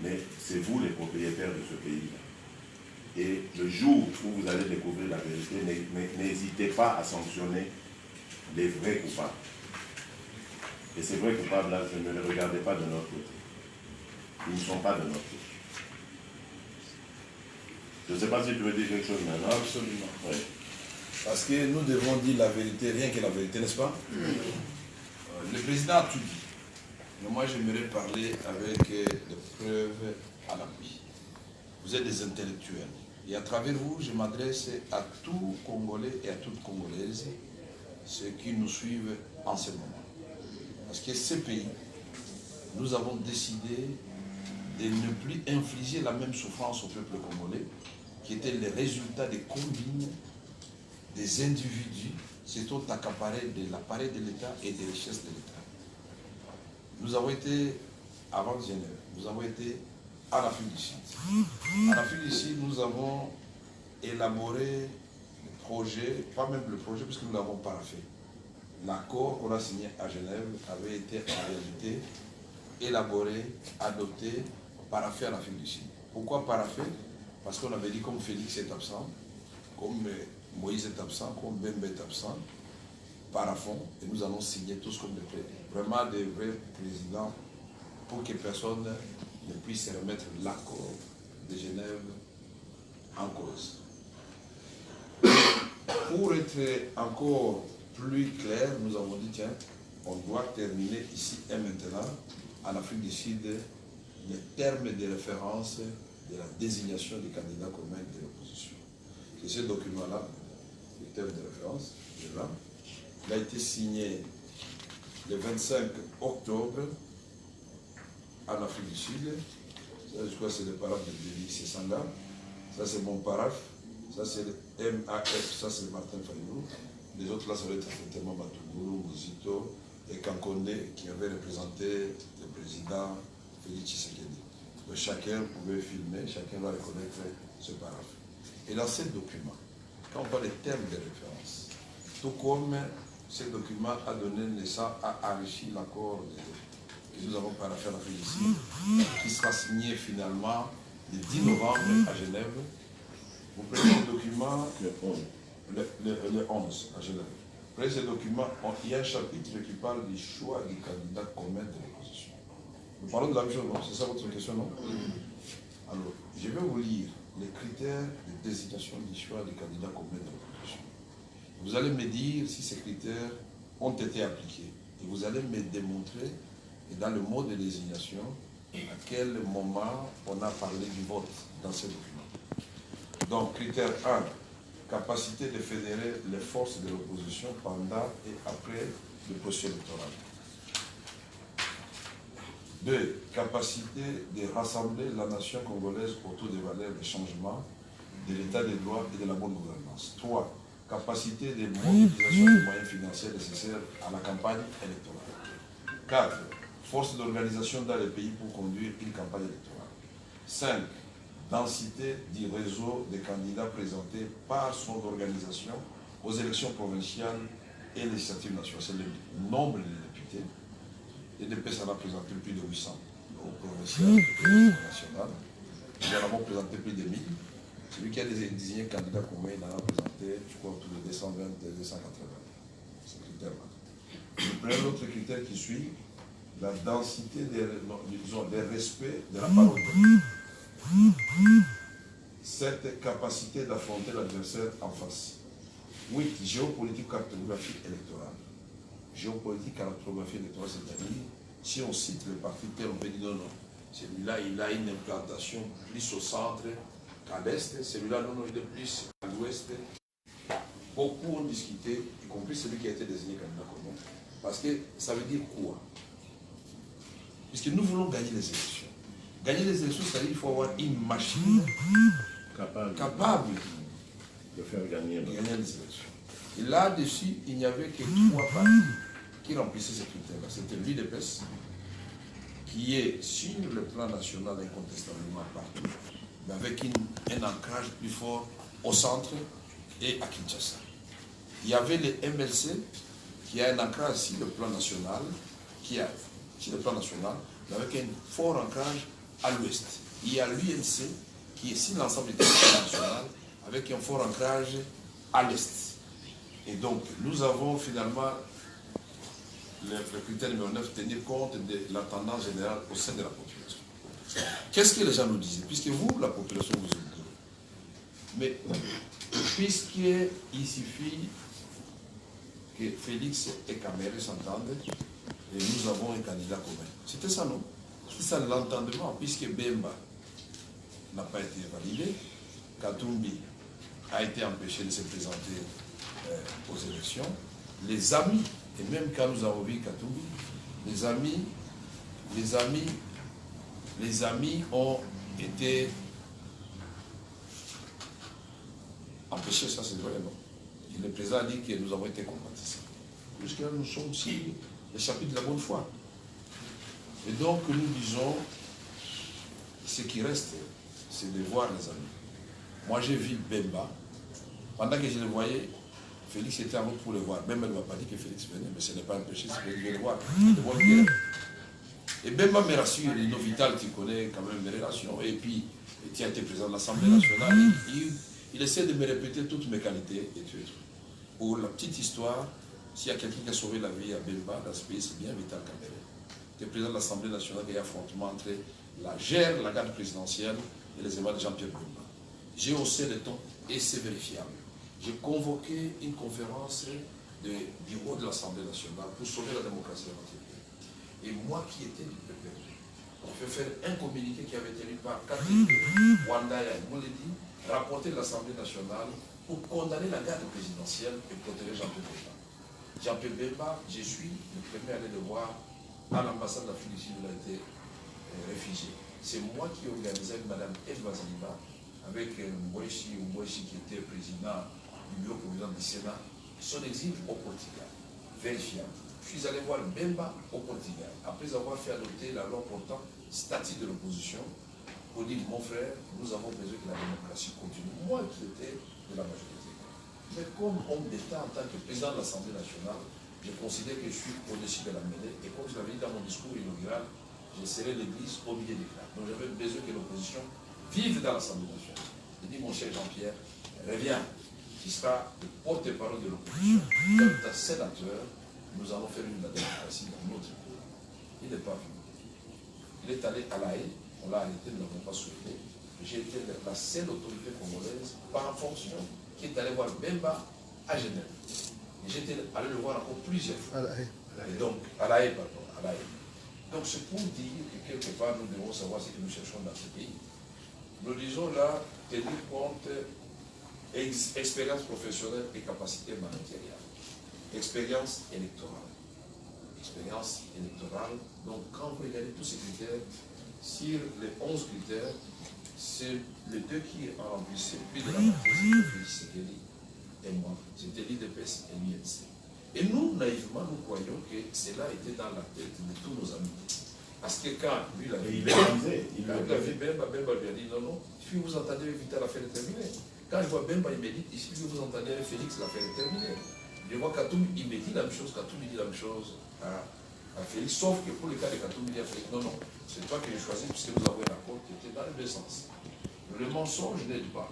Mais c'est vous les propriétaires de ce pays-là. Et le jour où vous allez découvrir la vérité, n'hésitez pas à sanctionner les vrais coupables. Et ces vrais coupables-là, ne les regardez pas de notre côté. Ils ne sont pas de notre côté. Je ne sais pas si tu veux dire quelque chose maintenant. Absolument. Oui. Parce que nous devons dire la vérité, rien que la vérité, n'est-ce pas? Le président a tout dit. Mais moi, j'aimerais parler avec des preuves à l'appui. Vous êtes des intellectuels. Et à travers vous, je m'adresse à tout Congolais et à toute Congolaise, ceux qui nous suivent en ce moment. Parce que ces pays, nous avons décidé de ne plus infliger la même souffrance au peuple congolais, qui était le résultat des combines des individus s'étant accaparés de l'appareil de l'État et des richesses de l'État. Nous avons été, avant Genève, nous avons été en Afrique du Sud. En Afrique du Sud, nous avons élaboré le projet, pas même le projet, puisque nous l'avons paraphé. L'accord qu'on a signé à Genève avait été en réalité élaboré, adopté, paraphé en Afrique du Sud. Pourquoi paraphé? parce qu'on avait dit comme Félix est absent, comme Moïse est absent, comme Bemba est absent, par fond, et nous allons signer tous comme vraiment des vrais présidents pour que personne ne puisse remettre l'accord de Genève en cause. Pour être encore plus clair, nous avons dit, tiens, on doit terminer ici et maintenant, en Afrique du Sud, les termes de référence de la désignation des candidats communs de l'opposition. C'est ce document-là, le terme de référence, là. Il a été signé le 25 octobre en Afrique du Sud. Ça, je crois que c'est le paraphe de Félix Sanga. Ça, c'est mon paraphe. Ça, c'est le MAF. Ça, c'est Martin Fayou. Les autres, là, ça va être effectivement Matougou, Mouzito et Kankonde qui avaient représenté le président Félix Tshisekedi. Donc, chacun pouvait filmer, chacun va reconnaître ce paraphe. Et dans ce document, quand on parle des termes de référence, tout comme ce document a donné naissance, a enrichi l'accord que nous avons paraphé en Afrique du Sud, qui sera signé finalement le 10 novembre à Genève. Vous prenez le document le 11 à Genève. Vous prenez ce document, il y a un chapitre qui parle du choix du candidat commun de l'opposition. Nous parlons de la même chose, non? C'est ça votre question, non? Alors, je vais vous lire les critères de désignation du choix du candidat commun de l'opposition. Vous allez me dire si ces critères ont été appliqués. Et vous allez me démontrer, et dans le mode de désignation, à quel moment on a parlé du vote dans ces documents. Donc, critère 1, capacité de fédérer les forces de l'opposition pendant et après le processus électoral. 2, capacité de rassembler la nation congolaise autour des valeurs de changement, de l'état des droits et de la bonne gouvernance. 3, capacité de mobilisation des moyens financiers nécessaires à la campagne électorale. 4, force d'organisation dans les pays pour conduire une campagne électorale. 5, densité du réseau des candidats présentés par son organisation aux élections provinciales et législatives nationales. C'est le nombre de députés. Les députés en ont présenté plus de 800 au provincial et national. Nous en avons présenté plus de 1000. Celui qui a désigné candidat commun, il en a présenté, je crois, autour de 220 et 280. Ce critère-là. Je prends l'autre critère qui suit, la densité des respect de la parole. 7, capacité d'affronter l'adversaire en face. 8, géopolitique, cartographie électorale. Géopolitique, cartographie électorale, c'est-à-dire, si on cite le parti tel, on peut dire non, non, celui-là, il a une implantation plus au centre qu'à l'est, celui-là, non, non, il est plus à l'ouest. Beaucoup ont discuté, y compris celui qui a été désigné candidat commun, parce que ça veut dire quoi? Puisque nous voulons gagner les élections. Gagner les élections, c'est-à-dire qu'il faut avoir une machine capable de faire gagner les élections. Et là-dessus, il n'y avait que 3 partis qui remplissaient ces critères-là. C'était l'UDPS, qui est sur le plan national incontestablement partout, mais avec un ancrage plus fort au centre et à Kinshasa. Il y avait le MLC, qui a un ancrage sur le plan national, mais avec un fort ancrage à l'ouest. Il y a l'UNC, qui est sur l'ensemble du territoire national, avec un fort ancrage à l'est. Et donc, nous avons finalement le critère numéro 9, tenir compte de la tendance générale au sein de la population. Qu'est-ce que les gens nous disaient? Puisque vous, la population, vous êtes deux. Mais, puisqu'il suffit que Félix et Caméré s'entendent, et nous avons un candidat commun. C'était ça, non? C'est ça l'entendement, puisque Bemba n'a pas été validé, Katumbi a été empêché de se présenter aux élections. Les amis, et même quand nous avons vu Katumbi, les amis ont été empêchés, ça c'est vrai, non? Et le président a dit que nous avons été compatissants. Jusqu'à là, nous sommes aussi le chapitre de la bonne foi. Et donc, nous disons, ce qui reste, c'est de voir les amis. Moi, j'ai vu Bemba. Pendant que je le voyais, Félix était en route pour le voir. Bemba ne m'a pas dit que Félix venait, mais ce n'est pas empêché, c'est qu'il veut le voir. Et Bemba me rassure, Lino Vital, tu connais quand même mes relations, et puis tu as été président de l'Assemblée nationale, il essaie de me répéter toutes mes qualités et tout. Pour la petite histoire, s'il y a quelqu'un qui a sauvé la vie à Bemba dans ce pays, c'est bien Vital Kamerhe. Tu es président de l'Assemblée nationale, il y a affrontement entre la garde présidentielle et les évadés de Jean-Pierre Bemba. J'ai haussé le ton et c'est vérifiable. J'ai convoqué une conférence du bureau de l'Assemblée nationale pour sauver la démocratie de notre pays. Et moi qui étais du PPR, on fait faire un communiqué qui avait été lu par Katé, Wandaya et Mouledi, rapporté de l'Assemblée nationale pour condamner la garde présidentielle et protéger Jean-Pierre Bemba. Jean-Pierre Bemba, je suis le premier à aller le voir à l'ambassade d'Afrique du Sud où il a été réfugié. C'est moi qui organisais avec Mme Elva Zaliba, avec Moueshi qui était président du bureau provisoire du Sénat, son exil au Portugal, vérifiable. Je suis allé voir Bemba au Portugal, après avoir fait adopter la loi portant statut de l'opposition, pour dire, mon frère, nous avons besoin que la démocratie continue. Moi qui étais de la majorité. Mais comme homme d'État, en tant que président de l'Assemblée nationale, je considère que je suis au-dessus de la mêlée. Et comme je l'avais dit dans mon discours inaugural, je serai l'église au milieu des classes. Donc j'avais besoin que l'opposition vive dans l'Assemblée nationale. Je dis, mon cher Jean-Pierre, reviens. Tu seras le porte-parole de l'opposition. Comme ta sénateur, nous allons faire une de la démocratie dans notre pays. Il n'est pas venu. Il est allé à La Haye. On l'a arrêté, nous n'avons pas souhaité. J'ai été la seule autorité congolaise par fonction qui est allée voir Bemba à Genève. Et j'étais allé le voir encore plusieurs fois. Et donc, à La Haye, pardon, à La Haye. Donc c'est pour dire que quelque part nous devons savoir ce que nous cherchons dans ce pays. Nous disons là, tenir compte expérience professionnelle et capacité managériale. Expérience électorale. Expérience électorale. Donc quand vous regardez tous ces critères, sur les 11 critères, c'est les deux qui ont rempli plus de la moitié, c'était Félix Sekeli et moi. C'était l'IDPS et l'INC. Et nous, naïvement, nous croyons que cela était dans la tête de tous nos amis. Parce que quand lui, il a vu Bemba, Bemba lui a dit non, si vous entendez avec Vital, l'affaire est terminée. Quand je vois Bemba, il me dit, si vous entendez avec Félix, l'affaire est terminée. Je vois Katoum, il me dit la même chose, Katoum, il dit la même chose à Félix, sauf que pour le cas de Katoum, il dit à Félix, non, c'est toi que j'ai choisi, puisque nous avons un accord qui était dans les deux sens. Le mensonge n'aide pas.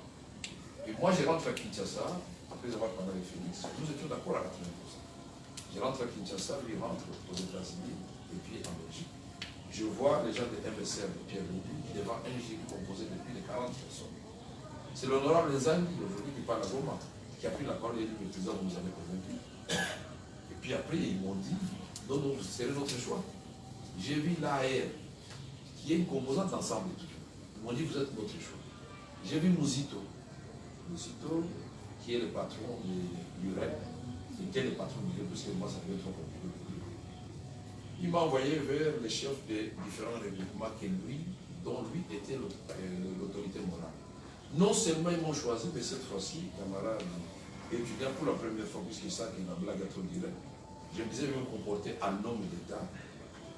Et moi, je rentre à Kinshasa, après avoir parlé avec Félix, nous étions d'accord à 80%. Je rentre à Kinshasa, lui rentre aux États-Unis, et puis en Belgique. Je vois les gens de MSR de Pierre Loubi devant un jury composé de plus de 40 personnes. C'est l'honorable Nzangi, aujourd'hui, qui parle à Goma, qui a pris la parole et dit, le président vous avez convaincu. Et puis après, ils m'ont dit, non, c'est notre choix. J'ai vu l'AR, qui est une composante d'ensemble. Ils m'ont dit, vous êtes notre choix. J'ai vu Mouzito, qui est le patron du REP, qui était le patron du REP, parce que moi, ça devait être trop compliqué. Il m'a envoyé vers les chefs des différents regroupements dont lui était l'autorité morale. Non seulement ils m'ont choisi, mais cette fois-ci, camarade étudiant pour la première fois, puisque ça qui est une blague à trop direct, je me disais, je vais me comporter en homme d'État.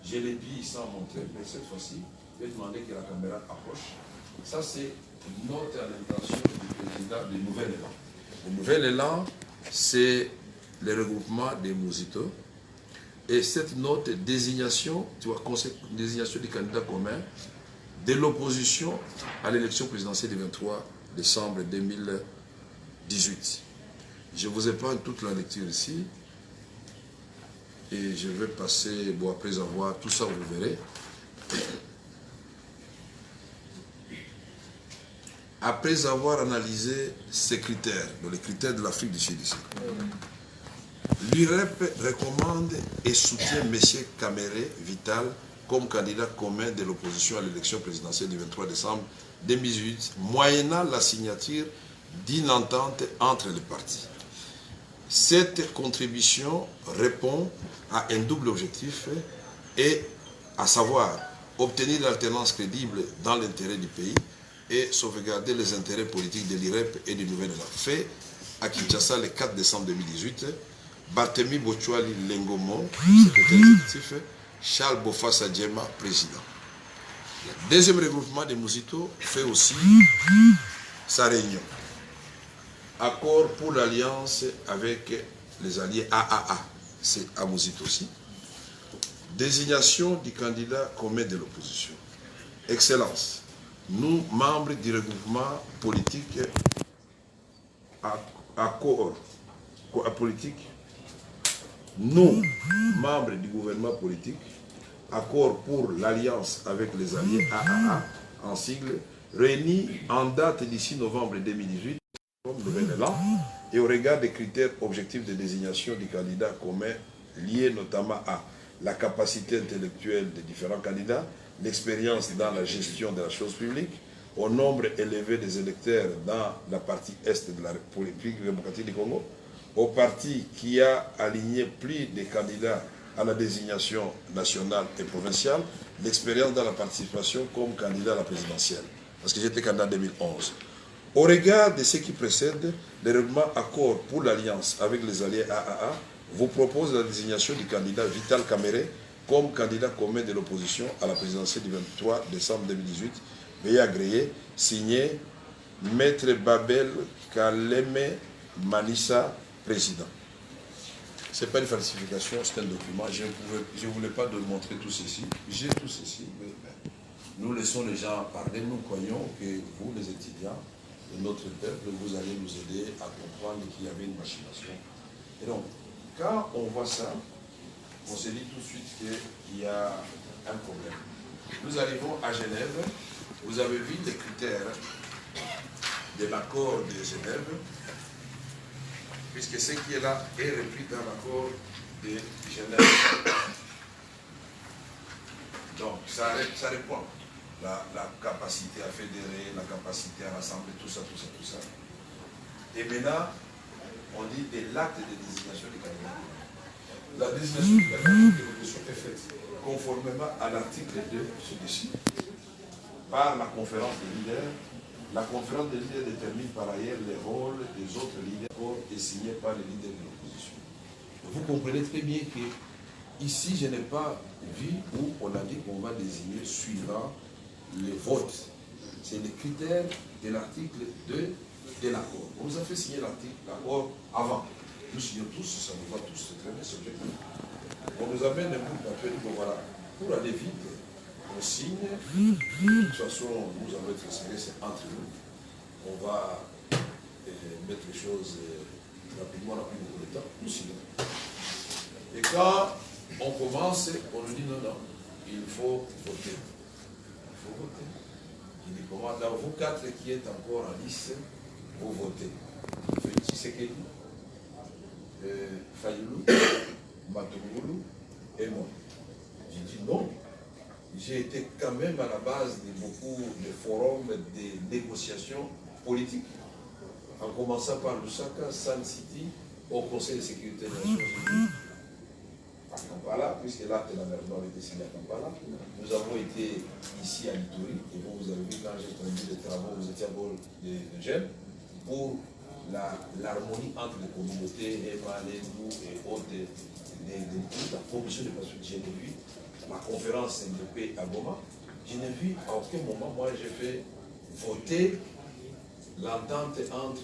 Je l'ai dit sans montrer, mais cette fois-ci, je vais demander que la caméra approche. Ça, c'est une note à l'intention du président du Nouvel Élan. Le Nouvel Élan, c'est le regroupement des Mouzito. Et cette note désignation, tu vois, désignation du candidat commun de l'opposition à l'élection présidentielle du 23 décembre 2018. Je vous épargne toute la lecture ici. Et je vais passer, bon, après avoir tout ça, vous verrez. Après avoir analysé ces critères, les critères de l'Afrique du Sud ici, l'UREP recommande et soutient M. Kamerhe Vital comme candidat commun de l'opposition à l'élection présidentielle du 23 décembre 2018, moyennant la signature d'une entente entre les partis. Cette contribution répond à un double objectif, et à savoir obtenir l'alternance crédible dans l'intérêt du pays et sauvegarder les intérêts politiques de l'IREP et du Nouvel Élan. Fait à Kinshasa le 4 décembre 2018, Barthélemy Bochouali Lengomo, secrétaire exécutif, Charles Bofassa Djema, président. Le deuxième regroupement des Mouzito fait aussi sa réunion. Accord pour l'alliance avec les alliés AAA, c'est à Mouzito aussi. Désignation du candidat commun de l'opposition. Excellence, nous, membres du regroupement politique, nous, membres du gouvernement politique, accord pour l'alliance avec les alliés AAA, en sigle, réunis en date d'ici novembre 2018, comme nouvel élan, et au regard des critères objectifs de désignation du candidat commun liés notamment à la capacité intellectuelle des différents candidats, l'expérience dans la gestion de la chose publique, au nombre élevé des électeurs dans la partie est de la République démocratique du Congo, au parti qui a aligné plus de candidats à la désignation nationale et provinciale, l'expérience dans la participation comme candidat à la présidentielle, parce que j'étais candidat en 2011. Au regard de ce qui précède, le règlement accord pour l'alliance avec les alliés AAA vous propose la désignation du candidat Vital Kamere comme candidat commun de l'opposition à la présidentielle du 23 décembre 2018, veuillez agréer, signé Maître Babel Kaleme Manissa, président. Ce n'est pas une falsification, c'est un document. Je ne voulais pas de montrer tout ceci. J'ai tout ceci. Mais nous laissons les gens parler. Nous croyons que vous, les étudiants de notre peuple, vous allez nous aider à comprendre qu'il y avait une machination. Et donc, quand on voit ça, on se dit tout de suite qu'il y a un problème. Nous arrivons à Genève. Vous avez vu les critères de l'accord de Genève, puisque ce qui est là est repris dans l'accord de Genève. Donc, ça répond. La capacité à fédérer, la capacité à rassembler, tout ça. Et maintenant, on dit de l'acte de désignation du candidat. La désignation du candidat de l'opposition est faite conformément à l'article 2 ci-dessus, par la conférence des leaders. La conférence des leaders détermine par ailleurs les rôles des autres leaders et signé par les leaders de l'opposition. Vous comprenez très bien que ici, je n'ai pas vu où on a dit qu'on va désigner suivant les votes. C'est les critères de l'article 2 de l'accord. On nous a fait signer l'accord avant. Nous signons tous, ça nous va tous, c'est très bien, c'est objectif. On nous amène un bout de papier, bon voilà, pour aller vite, on signe. De toute façon, nous avons été serrés, c'est entre nous. On va mettre les choses rapidement, on n'a plus beaucoup de temps, nous signons. Et quand on commence, on nous dit non, il faut voter. Il faut voter. Il dit comment, dans vous quatre qui êtes encore en lice, vous votez. Tshisekedi, Fayoulou, Matougoulou et moi. J'ai dit non. J'ai été quand même à la base de beaucoup de forums de négociations politiques, en commençant par Lusaka, Sun City, au Conseil de sécurité des Nations Unies, à Kampala, puisque là, la merde était signée à Kampala. Nous avons été ici à Ituri, et vous avez vu quand j'ai conduit des travaux, vous étiez à bord de jeunes, pour l'harmonie entre les communautés, Emalendou et autres, la commission de paix. Je n'ai vu la conférence CNDP à Goma, je n'ai vu à aucun moment, moi j'ai fait voter l'entente entre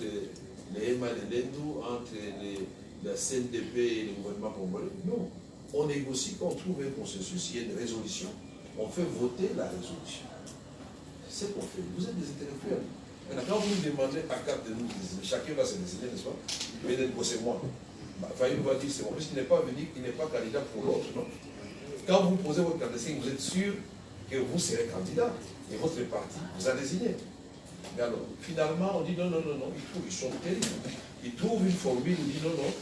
les Emalendou, entre la CNDP et le gouvernement congolais. Non, on négocie, quand on trouve un consensus, il y a une résolution, on fait voter la résolution. C'est ce qu'on fait. Vous êtes des intellectuels. Maintenant, quand vous nous demandez à quatre de nous désigner, chacun va se désigner, n'est-ce pas? Mais c'est moi. Fayoulou va dire c'est bon, puisqu'il n'est pas venu, il n'est pas candidat pour l'autre, non? Quand vous posez votre candidature, vous êtes sûr que vous serez candidat et votre parti vous a désigné. Mais alors, finalement, on dit non, ils sont terribles. Ils trouvent une formule, ils disent non,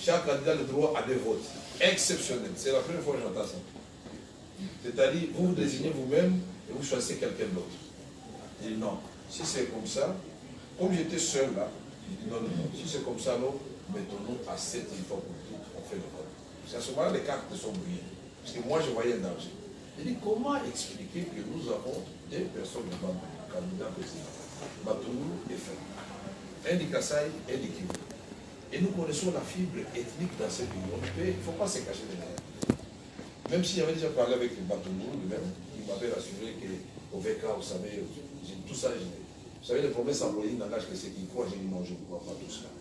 chaque candidat a le droit à des votes. Exceptionnel. C'est la première fois que j'entends ça. C'est-à-dire, vous vous désignez vous-même et vous choisissez quelqu'un d'autre. Il dit non. Si c'est comme ça, comme j'étais seul là, il dit non. Si c'est comme ça, non, mettons-nous à 7 une fois pour toutes, on fait le vote. C'est à ce moment-là les cartes sont brouillées. Parce que moi, je voyais un danger. Il dit comment expliquer que nous avons deux personnes de candidats présidents, Matougoulou et Fayoulou, un du Kasaï et un du Kivu. Et nous connaissons la fibre ethnique dans ces pays. Il ne faut pas se cacher derrière. Même si j'avais déjà parlé avec Matougoulou lui-même, il m'avait rassuré qu'au VK, vous savez, tout ça, vous savez, les promesses envoyées n'engagent que ceux qui croient. J'ai dit non, je ne crois pas tout cela.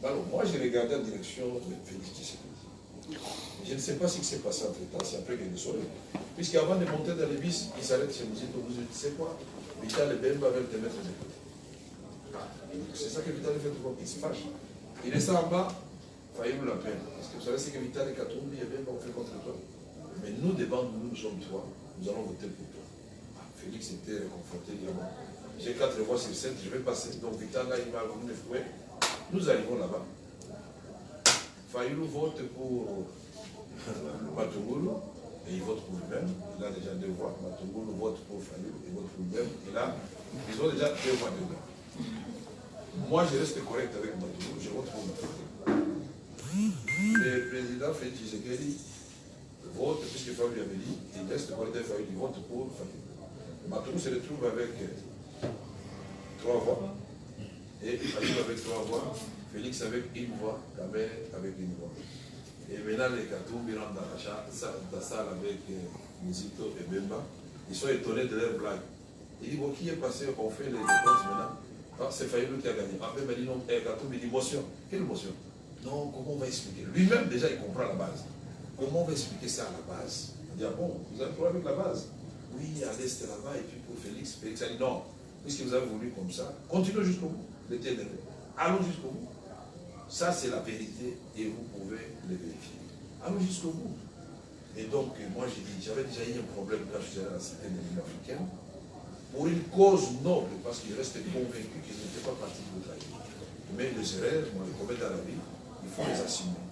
Alors, moi, j'ai regardé en direction de Félix Tshisekedi. Je ne sais pas ce qui s'est passé entre temps, c'est après qu'il est sauvé. Puisqu'avant de monter dans les bus, il s'arrête chez nous, vous dites, tu sais quoi, Vital et Bemba veulent te mettre de côté. C'est ça que Vital fait, il se fâche. Il est en bas, Fayou l'appelle. Parce que vous savez, c'est que Vital et Katumbi et Bemba ont fait contre toi. Mais nous, des bandes, nous sommes toi, nous allons voter pour toi. Félix était réconforté, il dit, j'ai 4 voix sur 7, je vais passer. Donc Vital, là, il m'a venu le fouet. Nous arrivons là-bas. Fayou vote pour Matungulu et il vote pour lui-même. Il a déjà 2 voix. Matungulu vote pour Fayou, il vote pour lui-même. Et là, ils ont déjà 2 voix dedans. Moi, je reste correct avec Matungulu, je vote pour Matungulu. Le président Félix Tshisekedi vote, puisque Fayou lui avait dit, il reste correct avec Fayou, il vote pour Fayou. Matungulu se retrouve avec 3 voix. Et Fayou avec 3 voix. Félix avec 1 voix, Kabé avec 1 voix. Et maintenant, les Katumbi rentrent dans la salle avec Nizito et Bemba. Ils sont étonnés de leur blague. Il dit, bon, qui est passé, on fait les dépenses maintenant. Ah, c'est Fayou qui a gagné. Ah, Bemba dit non, Katumbi dit motion. Quelle motion? Non, comment on va expliquer? Lui-même, déjà, il comprend la base. Comment on va expliquer ça à la base? Il dit, ah bon, vous avez problème avec la base? Oui, à l'est là-bas, et puis pour Félix, Félix a dit non, puisque vous avez voulu comme ça, continuez jusqu'au bout. Il était énervé. Allons jusqu'au bout. Ça, c'est la vérité et vous pouvez le vérifier. Allons jusqu'au bout. Et donc, moi, j'ai dit, j'avais déjà eu un problème quand je suis allé à la cité de l'Union africaine, pour une cause noble, parce qu'il restait convaincu qu'ils n'étaient pas partis de trahir. Mais les erreurs, on les commet dans la vie, il faut les assumer.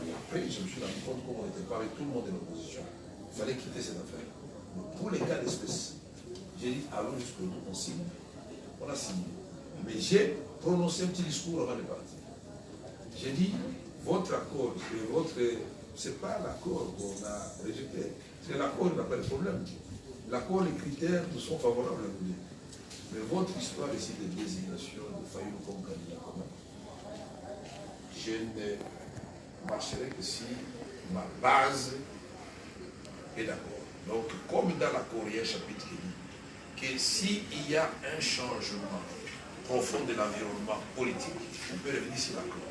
Et après, je me suis rendu compte qu'on n'était pas avec tout le monde de l'opposition. Il fallait quitter cette affaire. Mais pour les cas d'espèce, j'ai dit, allons jusqu'au bout, on signe. On a signé. Mais j'ai prononcé un petit discours avant de partir. J'ai dit, votre accord, c'est pas l'accord qu'on a rejeté, c'est l'accord qui n'a pas de problème. L'accord, les critères nous sont favorables à nous. Mais votre histoire ici de désignation de Fayou comme candidat commun, je ne marcherai que si ma base est d'accord. Donc, comme dans l'accord, il y a un chapitre qui dit que s'il y a un changement profond de l'environnement politique, on peut revenir sur l'accord.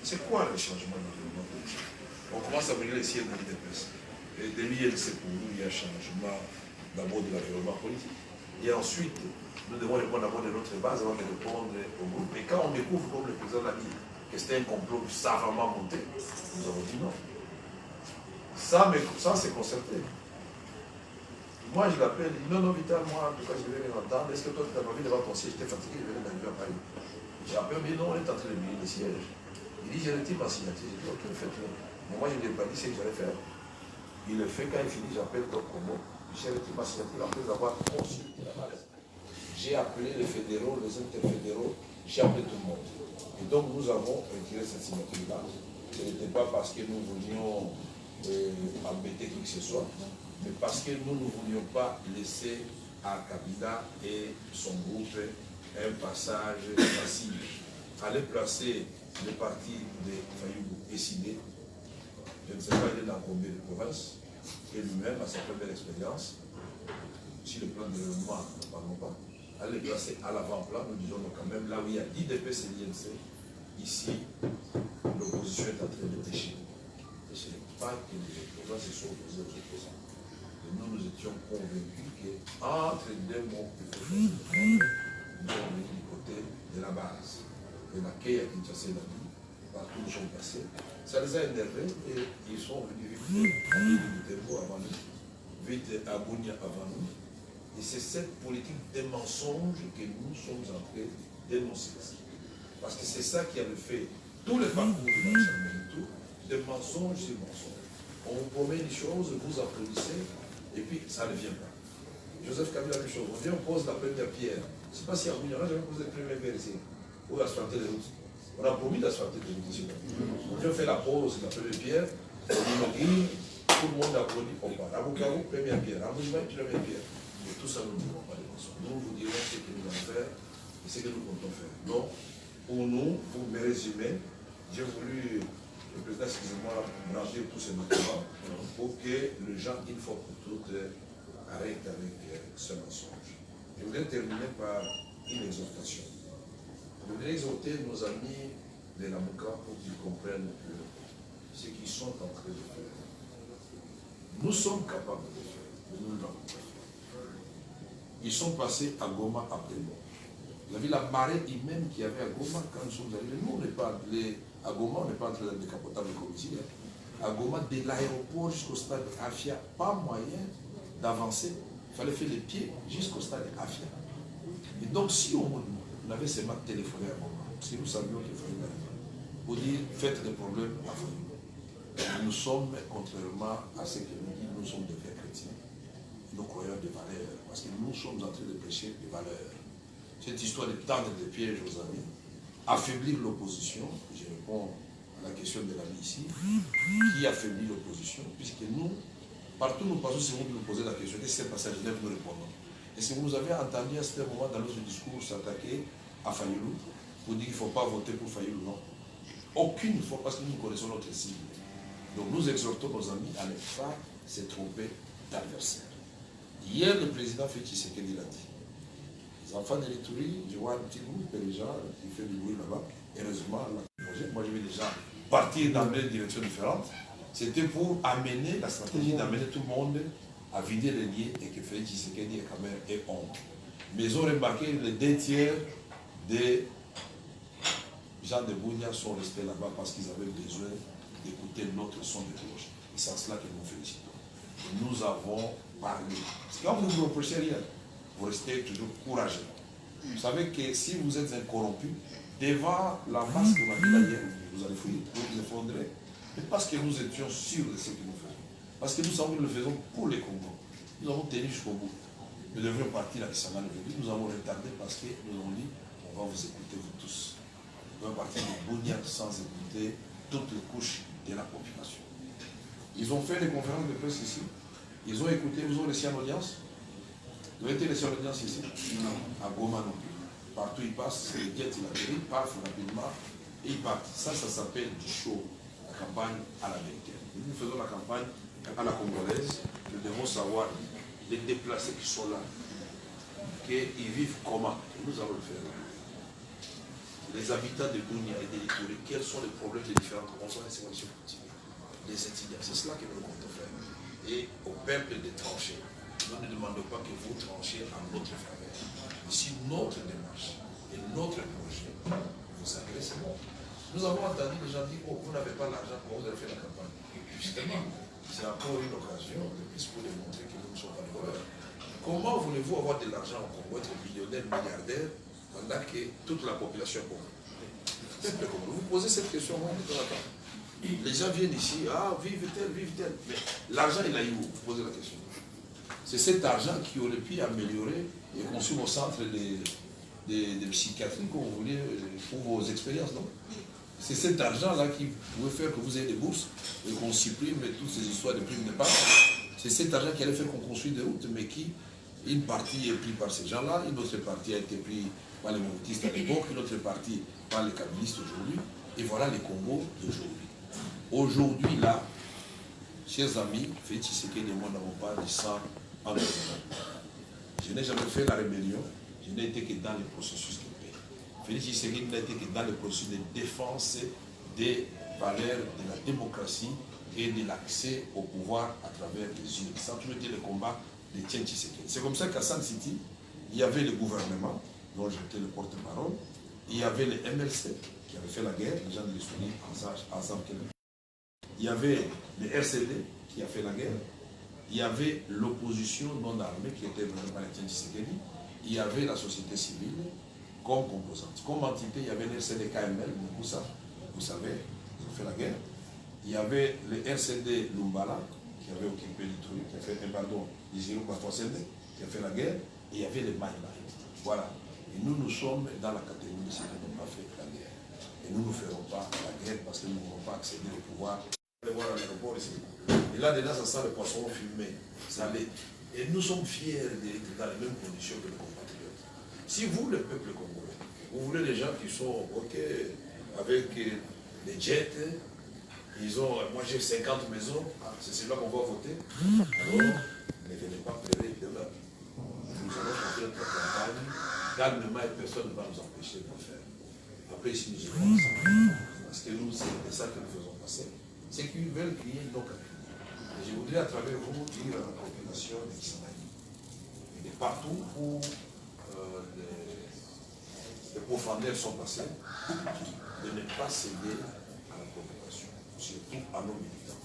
C'est quoi le changement de l'environnement politique? On commence à venir les ciels de l'IDPS. Et de l'ILC pour nous, il y a un changement d'abord de l'environnement politique. Et ensuite, nous devons répondre d'abord de notre base avant de répondre au groupe. Et quand on découvre, comme le président l'a dit, que c'était un complot savamment monté, nous avons dit non. Ça c'est concerté. Moi, je l'appelle, il dit non, non, Vital, moi, en tout cas, je vais l'entendre. Est-ce que toi, tu as pas vu devant ton siège? J'étais fatigué, je venais d'arriver à Paris. J'appelle, mais non, on est en train de brûler le siège. Il dit, j'ai retiré ma signature. J'ai dit, ok, faites-le. Mais moi, je ne lui ai pas dit ce que j'allais faire. Il le fait, quand il finit, j'appelle Doc Combo. J'ai retiré ma signature après avoir consulté la base. J'ai appelé les fédéraux, les interfédéraux, j'ai appelé tout le monde. Et donc, nous avons retiré cette signature-là. Ce n'était pas parce que nous voulions embêter qui que ce soit, mais parce que nous ne voulions pas laisser à Kabila et son groupe un passage facile. Aller placer le parti de Fayou décidé, je ne sais pas, il est dans combien de provinces, et lui-même, à sa première expérience, si le plan de développement, ne parlons pas, aller le placer à l'avant-plan, nous disons quand même, là où il y a l'IDPS et l'INC, ici, l'opposition est en train de pêcher. Et ce n'est pas que les provinces se sont opposées aux opposants. Et nous étions convaincus qu'entre les deux mots, il faut choisir. Nous sommes venus du côté de la base. Et l'accueil à Kinshasa l'a dit, partout où ils sont passés. Ça les a énervés et ils sont venus vite à Butembo avant nous, vite à Bunia avant nous. Et c'est cette politique des mensonges que nous sommes en train de dénoncer. Parce que c'est ça qui avait fait tout le parcours de Marshall, des mensonges sur mensonges. On vous promet une chose, vous applaudissez, et puis ça ne vient pas. Joseph Kabila, la même chose. On vient, on pose la première pierre. Je ne sais pas si à Bunia, on n'a jamais posé la première pierre ici. Ou asphalter les routes. On a promis d'asphalter les routes ici. On vient faire la pause, la première pierre, on inaugure, tout le monde applaudit, on part. À Bukavu, première pierre. À Moujma, première pierre. Et tout ça, nous ne dirons pas les mensonges. Nous vous dirons ce que nous allons faire et ce que nous comptons faire. Donc, pour nous, pour me résumer, j'ai voulu, le président, excusez-moi, brancher tous ces documents pour que les gens, une fois pour toutes, arrêtent avec ce mensonge. Je voudrais terminer par une exhortation. Je voudrais exhorter nos amis de la Mouka pour qu'ils comprennent que ce qu'ils sont en train de faire. Nous sommes capables de le faire, mais nous ne l'avons pas fait. Ils sont passés à Goma après nous. Vous avez la marée humaine qu'il y avait à Goma quand nous sommes arrivés. Nous, on n'est pas allés à Goma, on n'est pas entré dans le décapotable comme ici. À Goma, de l'aéroport jusqu'au stade Afia, pas moyen d'avancer. Il fallait faire les pieds jusqu'au stade Afia. Et donc, si on avait seulement téléphoné à Goma, parce que nous savions qu'il fallait arriver, pour dire, faites des problèmes à vous. Nous sommes, contrairement à ce que nous dit, nous sommes des vrais chrétiens. Nous croyons des valeurs, parce que nous sommes en train de prêcher des valeurs. Cette histoire de tendre des pièges aux amis, affaiblir l'opposition, je réponds à la question de l'ami ici, qui affaiblit l'opposition, puisque nous, partout nous passons, si vous nous posez la question, qu'est-ce qui s'est passé à Genève, nous répondons. Et si vous nous avez entendu à ce moment dans notre discours s'attaquer à Fayoulou, pour dire qu'il ne faut pas voter pour Fayoulou, non. Aucune fois, parce que nous connaissons notre cible. Donc nous exhortons nos amis à ne pas se tromper d'adversaire. Hier, le président Félix Tshisekedi l'a dit. Les enfants de l'Itourie, je vois un petit groupe de gens qui fait du bruit là-bas. Heureusement, moi je vais déjà partir dans deux directions différentes. C'était pour amener la stratégie d'amener tout le monde à vider les liens et que Félix Tshisekedi et Kamer aient honte. Mais ils ont remarqué que les 2 tiers des gens de Bounia sont restés là-bas parce qu'ils avaient besoin d'écouter notre son de cloche. Et c'est en cela que nous félicitons. Et nous avons parlé. Parce que quand vous ne vous reprochez rien, vous restez toujours courageux. Vous savez que si vous êtes incorrompu, devant la masse qu'on a vue hier, vous allez fuir, vous vous effondrez. Mais parce que nous étions sûrs de ce que nous faisons. Parce que nous savons que nous le faisons pour les Congos. Nous avons tenu jusqu'au bout. Nous devions partir à Kisangani aujourd'hui. Nous avons retardé parce que nous avons dit, on va vous écouter vous tous. Nous devons partir de Bounia sans écouter toutes les couches de la population. Ils ont fait des conférences de presse ici. Ils ont écouté, vous ont laissé en audience. Vous avez été laissé en audience ici? Non. À Goma non plus. Partout ils passent, les guettes, ils atterrissent, ils partent rapidement et ils partent. Ça s'appelle du show, la campagne à l'américaine. Nous faisons la campagne à la congolaise. Nous devons savoir les déplacés qui sont là, qu'ils vivent comment. Et nous allons le faire. Les habitants de Bounia et de l'Itourie, quels sont les problèmes des différentes consoles et sélections politiques? Les étudiants, c'est cela que nous comptons faire. Et au peuple de trancher. Nous ne demandons pas que vous tranchiez en notre faveur. Si notre démarche et notre projet vous agressent, bon. Nous avons entendu les gens dire, oh, vous n'avez pas l'argent, comment vous avez fait la campagne? Justement, c'est encore une occasion de plus pour démontrer que nous ne sommes pas des voleurs. Comment voulez-vous avoir de l'argent au Congo, être millionnaire, milliardaire, pendant que toute la population est pauvre? Vous posez cette question, moi, de temps en temps. Les gens viennent ici, ah, vive tel, mais l'argent, il a eu où? Vous posez la question. C'est cet argent qui aurait pu améliorer et construire au centre de psychiatrie que vous vouliez pour vos expériences, non? C'est cet argent-là qui pouvait faire que vous ayez des bourses et qu'on supprime toutes ces histoires de primes de part. C'est cet argent qui allait faire qu'on construise des routes, mais qui, une partie est prise par ces gens-là, une autre partie a été prise par les Mobutistes à l'époque, une autre partie par les Kabylistes aujourd'hui, et voilà les Congos d'aujourd'hui. Aujourd'hui, là, chers amis, Félix Tshisekedi et moi n'avons pas du sang en nous. Je n'ai jamais fait la rébellion, je n'ai été que dans le processus de paix. Félix Tshisekedi n'a été que dans le processus de défense des valeurs de la démocratie et de l'accès au pouvoir à travers les urnes. Ça a toujours été le combat de Etienne Tshisekedi. C'est comme ça qu'à San City, il y avait le gouvernement, dont j'étais le porte-parole, il y avait le MLC, qui avait fait la guerre, les gens de l'histoire ensemble. Il y avait le RCD, qui a fait la guerre. Il y avait l'opposition non armée, qui était menée par Etienne Tshisekedi. Il y avait la société civile comme composante. Comme entité, il y avait le RCD KML, vous savez, ils ont fait la guerre. Il y avait le RCD Lumbala, qui avait occupé l'Itourie, qui a fait, l'Izirou Batouasende, qui a fait la guerre. Et il y avait les Maïmaï. Voilà. Et nous, nous sommes dans la catégorie de ceux qui n'ont pas fait la guerre. Et nous ne ferons pas la guerre parce que nous ne pouvons pas accéder au pouvoir. Vous allez voir à l'aéroport ici. Et là, dedans, ça sent le poisson fumé, salé. Et nous sommes fiers d'être dans les mêmes conditions que les compatriotes. Si vous, le peuple congolais, vous voulez des gens qui sont OK avec des jets, ils ont, moi j'ai 50 maisons, c'est celui-là qu'on va voter. Alors, ne venez pas pleurer demain. Nous allons faire notre campagne calmement et personne ne va nous empêcher de le faire. Après, ici, nous irons ensemble. Parce que nous, c'est ça que nous faisons passer. c'est qu'ils veulent créer nos capitaux. Et je voudrais à travers vous dire à la population de Kisangani, et de partout où les profondeurs sont passés, de ne pas céder à la population, surtout à nos militants.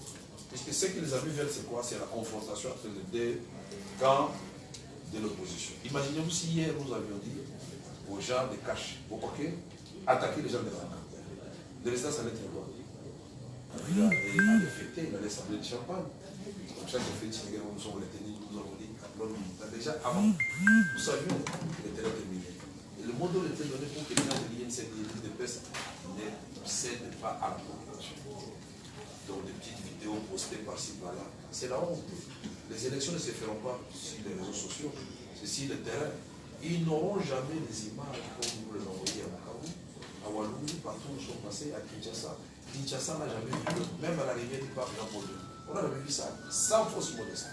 Puisque ce que les amis veulent, c'est quoi? C'est la confrontation entre les deux camps de l'opposition. Imaginez-vous si hier nous avions dit aux gens de cash, ok, attaquer les gens de la camp. Le résultat, ça allait être quoi? Il allait fêter, il allait s'appeler le champagne. Comme ça, j'ai fait Sénégal, nous sommes retenus, nous avons dit, déjà avant, nous savions que le terrain était miné. Et le mot d'ordre était donné pour que les gens de l'INC de presse ne cèdent pas à la population. Donc des petites vidéos postées par-ci, par-là. C'est la honte. Les élections ne se feront pas sur les réseaux sociaux, c'est sur le terrain. Ils n'auront jamais des images comme vous les envoyez à Makaou, à Walou, partout où ils sont passés, à Kinshasa. Kinshasa n'a jamais vu, même à l'arrivée du pape Jean-Paul II. On n'a jamais vu ça, sans fausse modestie.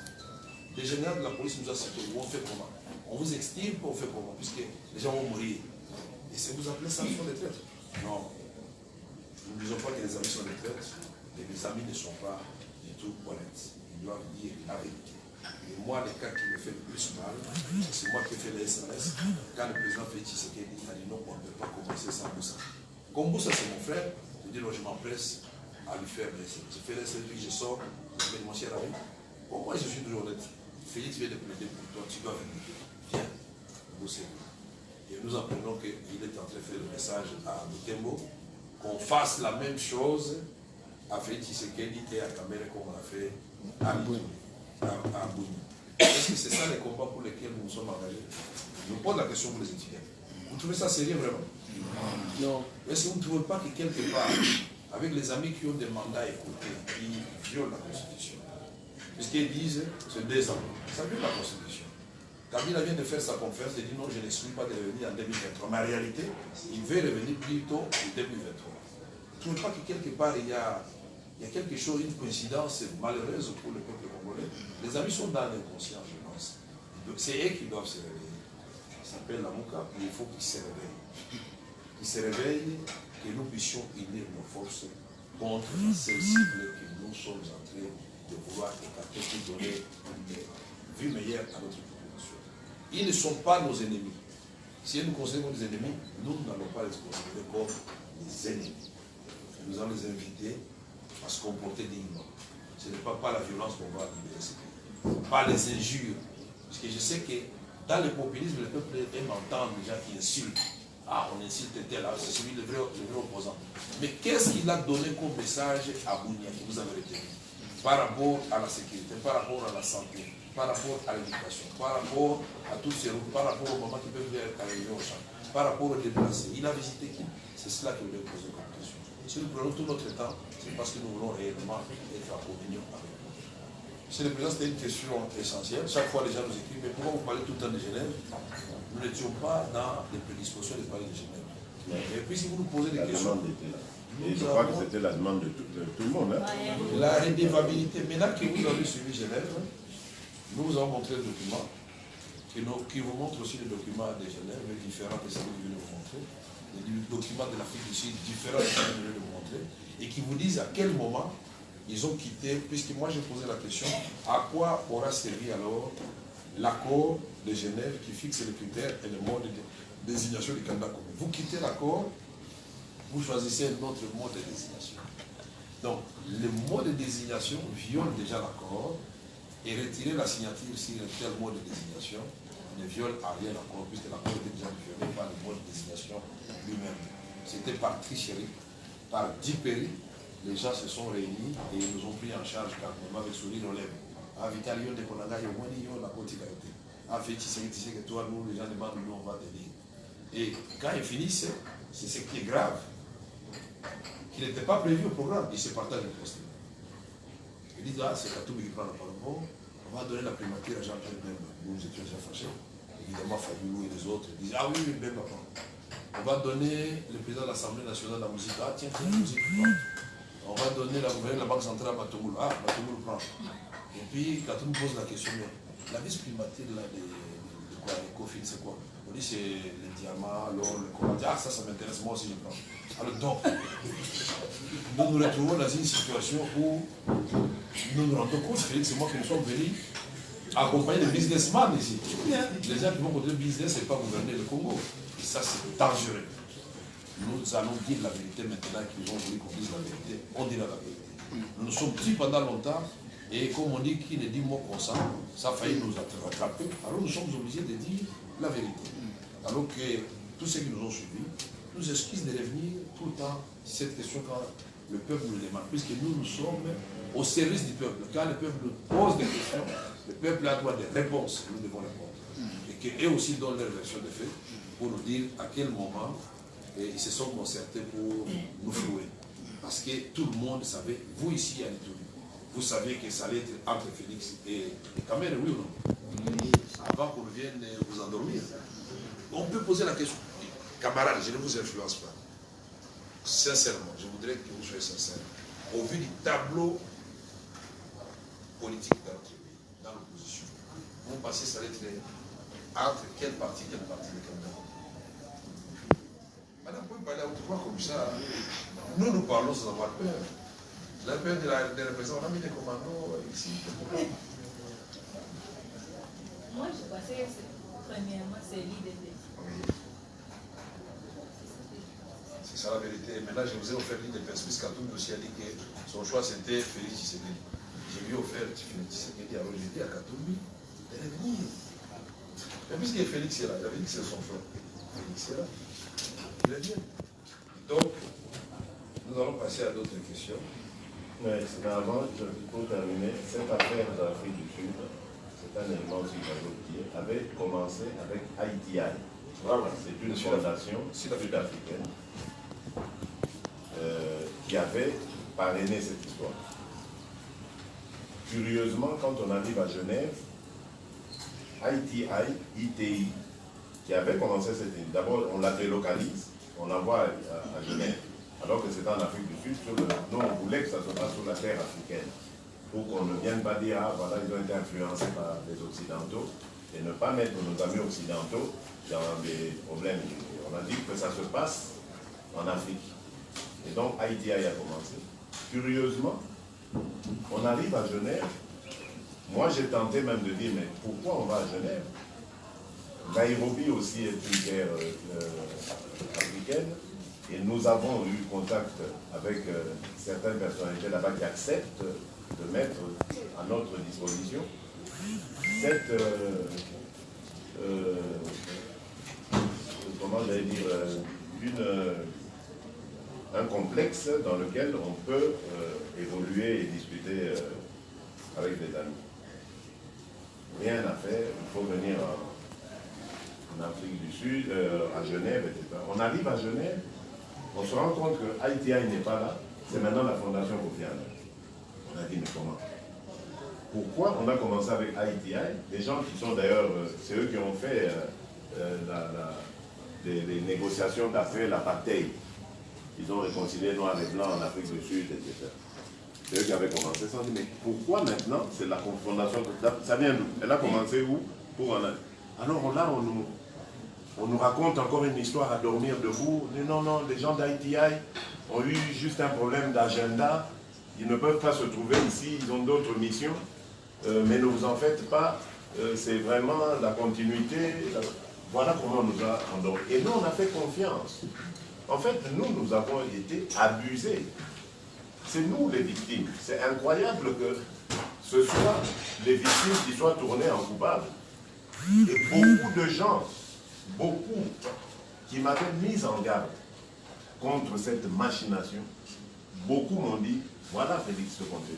Les généraux de la police nous ont cité, on fait comment? On vous extirpe, on fait comment? Puisque les gens vont mourir. Et si vous appelez ça, ils sont des traîtres. Non. Nous ne disons pas que les amis sont des traîtres, mais les amis ne sont pas du tout honnêtes. Ils doivent dire la vérité. Et moi, le cas qui me fait le plus mal, c'est moi qui ai fait les SMS. Quand le président Félix Tshisekedi a dit non, on ne peut pas commencer sans Boussa. Comme Boussa, c'est mon frère, je dis non, je m'empresse à lui faire les SMS. Je fais les SMS, je sors, je fais mon cher ami. Bon, moi, je suis toujours honnête. Félix vient de plaider pour toi, tu dois venir. Viens, bosser. Et nous apprenons qu'il est en train de faire le message à Butembo, qu'on fasse la même chose à Félix Tshisekedi et à Kamere comme on a fait à Bouni. Est-ce que c'est ça les combats pour lesquels nous nous sommes engagés? Je vous pose la question pour les étudiants. Vous trouvez ça sérieux vraiment? Non. Est-ce que vous ne trouvez pas que quelque part, avec les amis qui ont des mandats écoutés, qui violent la Constitution, puisqu'ils disent c'est 2 ans, ça viole la Constitution. Kabila vient de faire sa conférence et dit non, je n'exclus pas de revenir en 2023. Mais en réalité, il veut revenir plutôt en 2023. Vous ne trouvez pas que quelque part, il y a quelque chose, une coïncidence malheureuse pour le peuple congolais? Les amis sont dans l'inconscient, je pense. C'est eux qui doivent se réveiller. Ça s'appelle la Mouka, il faut qu'ils se réveillent. Qu'ils se réveillent, que nous puissions unir nos forces contre cette cible que nous sommes en train de vouloir écarter pour donner une vue meilleure à notre population. Ils ne sont pas nos ennemis. Si ils nous considèrent comme des ennemis, nous n'allons pas les considérer comme des ennemis. Nous allons les inviter à se comporter dignement. Ce n'est pas par la violence qu'on va libérer ce pays. Pas les injures. Parce que je sais que dans le populisme, le peuple aime entendre les gens qui insultent. Ah, on insulte tel, c'est celui le vrai opposant. Mais qu'est-ce qu'il a donné comme message à Bounia que vous avez retenu? Par rapport à la sécurité, par rapport à la santé, par rapport à l'éducation, par rapport à toutes ces routes, par rapport aux mamans qui peuvent arriver au champ, par rapport aux déplacés. Il a visité qui? C'est cela que je voulais poser comme question. Si nous prenons tout notre temps, c'est parce que nous voulons réellement être en communion avec vous. Monsieur le Président, c'était une question essentielle. Chaque fois, les gens nous écrivent, mais pourquoi vous parlez tout le temps de Genève? Nous n'étions pas dans les prédispositions de parler de Genève. Et puis, si vous nous posez des questions... Et je crois que c'était la demande de tout le monde. Hein? La redevabilité. Maintenant que vous avez suivi Genève, nous vous avons montré le document, qui vous montre aussi le document de Genève, différents de ce que vous venez vous montrer. Les documents de l'Afrique du Sud, différents de ce que vous venez vous montrer, et qui vous disent à quel moment ils ont quitté, puisque moi j'ai posé la question, à quoi aura servi alors l'accord de Genève qui fixe les critères et le mode de désignation du candidat commun. Vous quittez l'accord, vous choisissez un autre mode de désignation. Donc, le mode de désignation viole déjà l'accord et retirer la signature sur un tel mode de désignation ne viole à rien l'accord, puisque l'accord était déjà violé par le mode de désignation lui-même. C'était par tricherie, par dipérie. Les gens se sont réunis et ils nous ont pris en charge calmement avec sourire aux lèvres. Ah, Vital, il y a des Konaga, il y a la quotidienneté. Ah, fait, tu sais que toi, nous, les gens demandent, nous, on va te dire. Et quand ils finissent, c'est ce qui est grave. Qui n'était pas prévu au programme, ils se partagent le poste. Ils disent, ah, c'est Katoum qui prend la parole. Bon, on va donner la primature à Jean-Pierre Bemba. Nous étions déjà fâchés. Évidemment, Fayou et les autres disent, ah oui, Bemba prend. On va donner le président de l'Assemblée nationale de la musique. Ah, tiens, la musique prend. On va donner la gouverneur de la Banque centrale à Batomoul. Ah, Batomoul prend. Et puis, quand on nous pose la question, mais la vice-primature là, de quoi, les COFIN, c'est quoi? On dit c'est les diamants, l'or, le commandant. Ah, ça m'intéresse, moi aussi je prends. Alors donc, nous nous retrouvons dans une situation où nous nous rendons compte, Félix et moi, que nous sommes venus accompagner les businessmen ici. Les gens qui vont continuer le business, ce n'est pas gouverner le Congo. Et ça, c'est dangereux. Nous allons dire la vérité maintenant qu'ils ont voulu qu'on dise la vérité. On dira la vérité. Nous nous sommes dit pendant longtemps, et comme on dit qui ne dit mot consent, ça a failli nous rattraper. Alors nous sommes obligés de dire la vérité. Alors que tous ceux qui nous ont suivis nous excusent de revenir tout le temps cette question quand le peuple nous demande. Puisque nous sommes au service du peuple. Quand le peuple nous pose des questions, le peuple a droit des réponses. Nous devons répondre. Et qu'eux aussi donnent leur version de fait pour nous dire à quel moment ils se sont concertés pour nous flouer. Parce que tout le monde savait, vous ici à l'Itouri, vous savez que ça allait être entre Félix et Kamel, oui ou non? Avant qu'on vienne vous endormir. On peut poser la question. Camarades, je ne vous influence pas. Sincèrement, je voudrais que vous soyez sincères. Au vu du tableau politique dans notre pays, dans l'opposition, vous pensez que ça allait être entre quel parti de Cameroun? Madame, vous pouvez parler à votre voix comme ça. Nous parlons sans avoir peur. La peur des représentants, on a mis des commandos ici. Moi, je pensais que premièrement, c'est l'IDP. Oui. C'est ça la vérité. Maintenant, je vous ai offert l'IDP, puisque Katoum aussi a dit que son choix c'était Félix Tshisekedi. Je lui ai offert Félix Tshisekedi, alors j'ai dit à Katumbi de revenir. Mais puisque Félix est là, il avait dit que c'est son choix. Félix est là. Il est bien. Donc, nous allons passer à d'autres questions. Mais avant, pour terminer, cette affaire d'Afrique du Sud, c'est un élément aussi qui avait commencé avec ITI. Voilà, c'est une fondation sud-africaine qui avait parrainé cette histoire. Curieusement, quand on arrive à Genève, ITI, qui avait commencé cette idée, d'abord on la délocalise, on l'envoie à Genève, alors que c'était en Afrique du Sud, nous on voulait que ça se passe sur la terre africaine, pour qu'on ne vienne pas dire, ah voilà, ils ont été influencés par les Occidentaux, et ne pas mettre nos amis occidentaux dans des problèmes. On a dit que ça se passe en Afrique. Et donc ITI a commencé. Curieusement, on arrive à Genève. Moi j'ai tenté même de dire, mais pourquoi on va à Genève? Nairobi aussi est une terre africaine. Et nous avons eu contact avec certaines personnalités là-bas qui acceptent de mettre à notre disposition cette, comment j'allais dire, un complexe dans lequel on peut évoluer et discuter avec des amis. Rien à faire, il faut venir en Afrique du Sud, à Genève, etc. On arrive à Genève, on se rend compte que ITI n'est pas là, c'est maintenant la Fondation Kofi Annan. On a dit, mais comment? Pourquoi on a commencé avec ITI? Des gens qui sont d'ailleurs, c'est eux qui ont fait les négociations d'après l'apartheid. Ils ont réconcilié noir et blanc en Afrique du Sud, etc. C'est eux qui avaient commencé ça. On dit, mais pourquoi maintenant c'est la Fondation? Ça vient d'où? Elle a commencé où? Alors là, on nous raconte encore une histoire à dormir debout. Non, les gens d'ITI ont eu juste un problème d'agenda. Ils ne peuvent pas se trouver ici, ils ont d'autres missions. Mais ne vous en faites pas, c'est vraiment la continuité. Voilà comment on nous a endormis. Et nous, on a fait confiance. En fait, nous avons été abusés. C'est nous les victimes. C'est incroyable que ce soit les victimes qui soient tournées en coupables. Et beaucoup de gens, qui m'avaient mis en garde contre cette machination, beaucoup m'ont dit, voilà Félix ce qu'on te dit.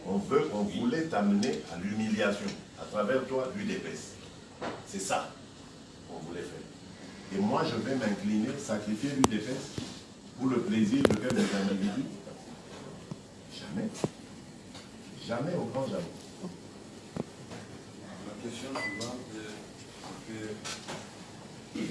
On voulait t'amener à l'humiliation, à travers toi, l'UDPS. C'est ça qu'on voulait faire. Et moi, je vais m'incliner, sacrifier l'UDPS pour le plaisir de quelques individus. Jamais. Jamais, au grand jamais. La question suivante est que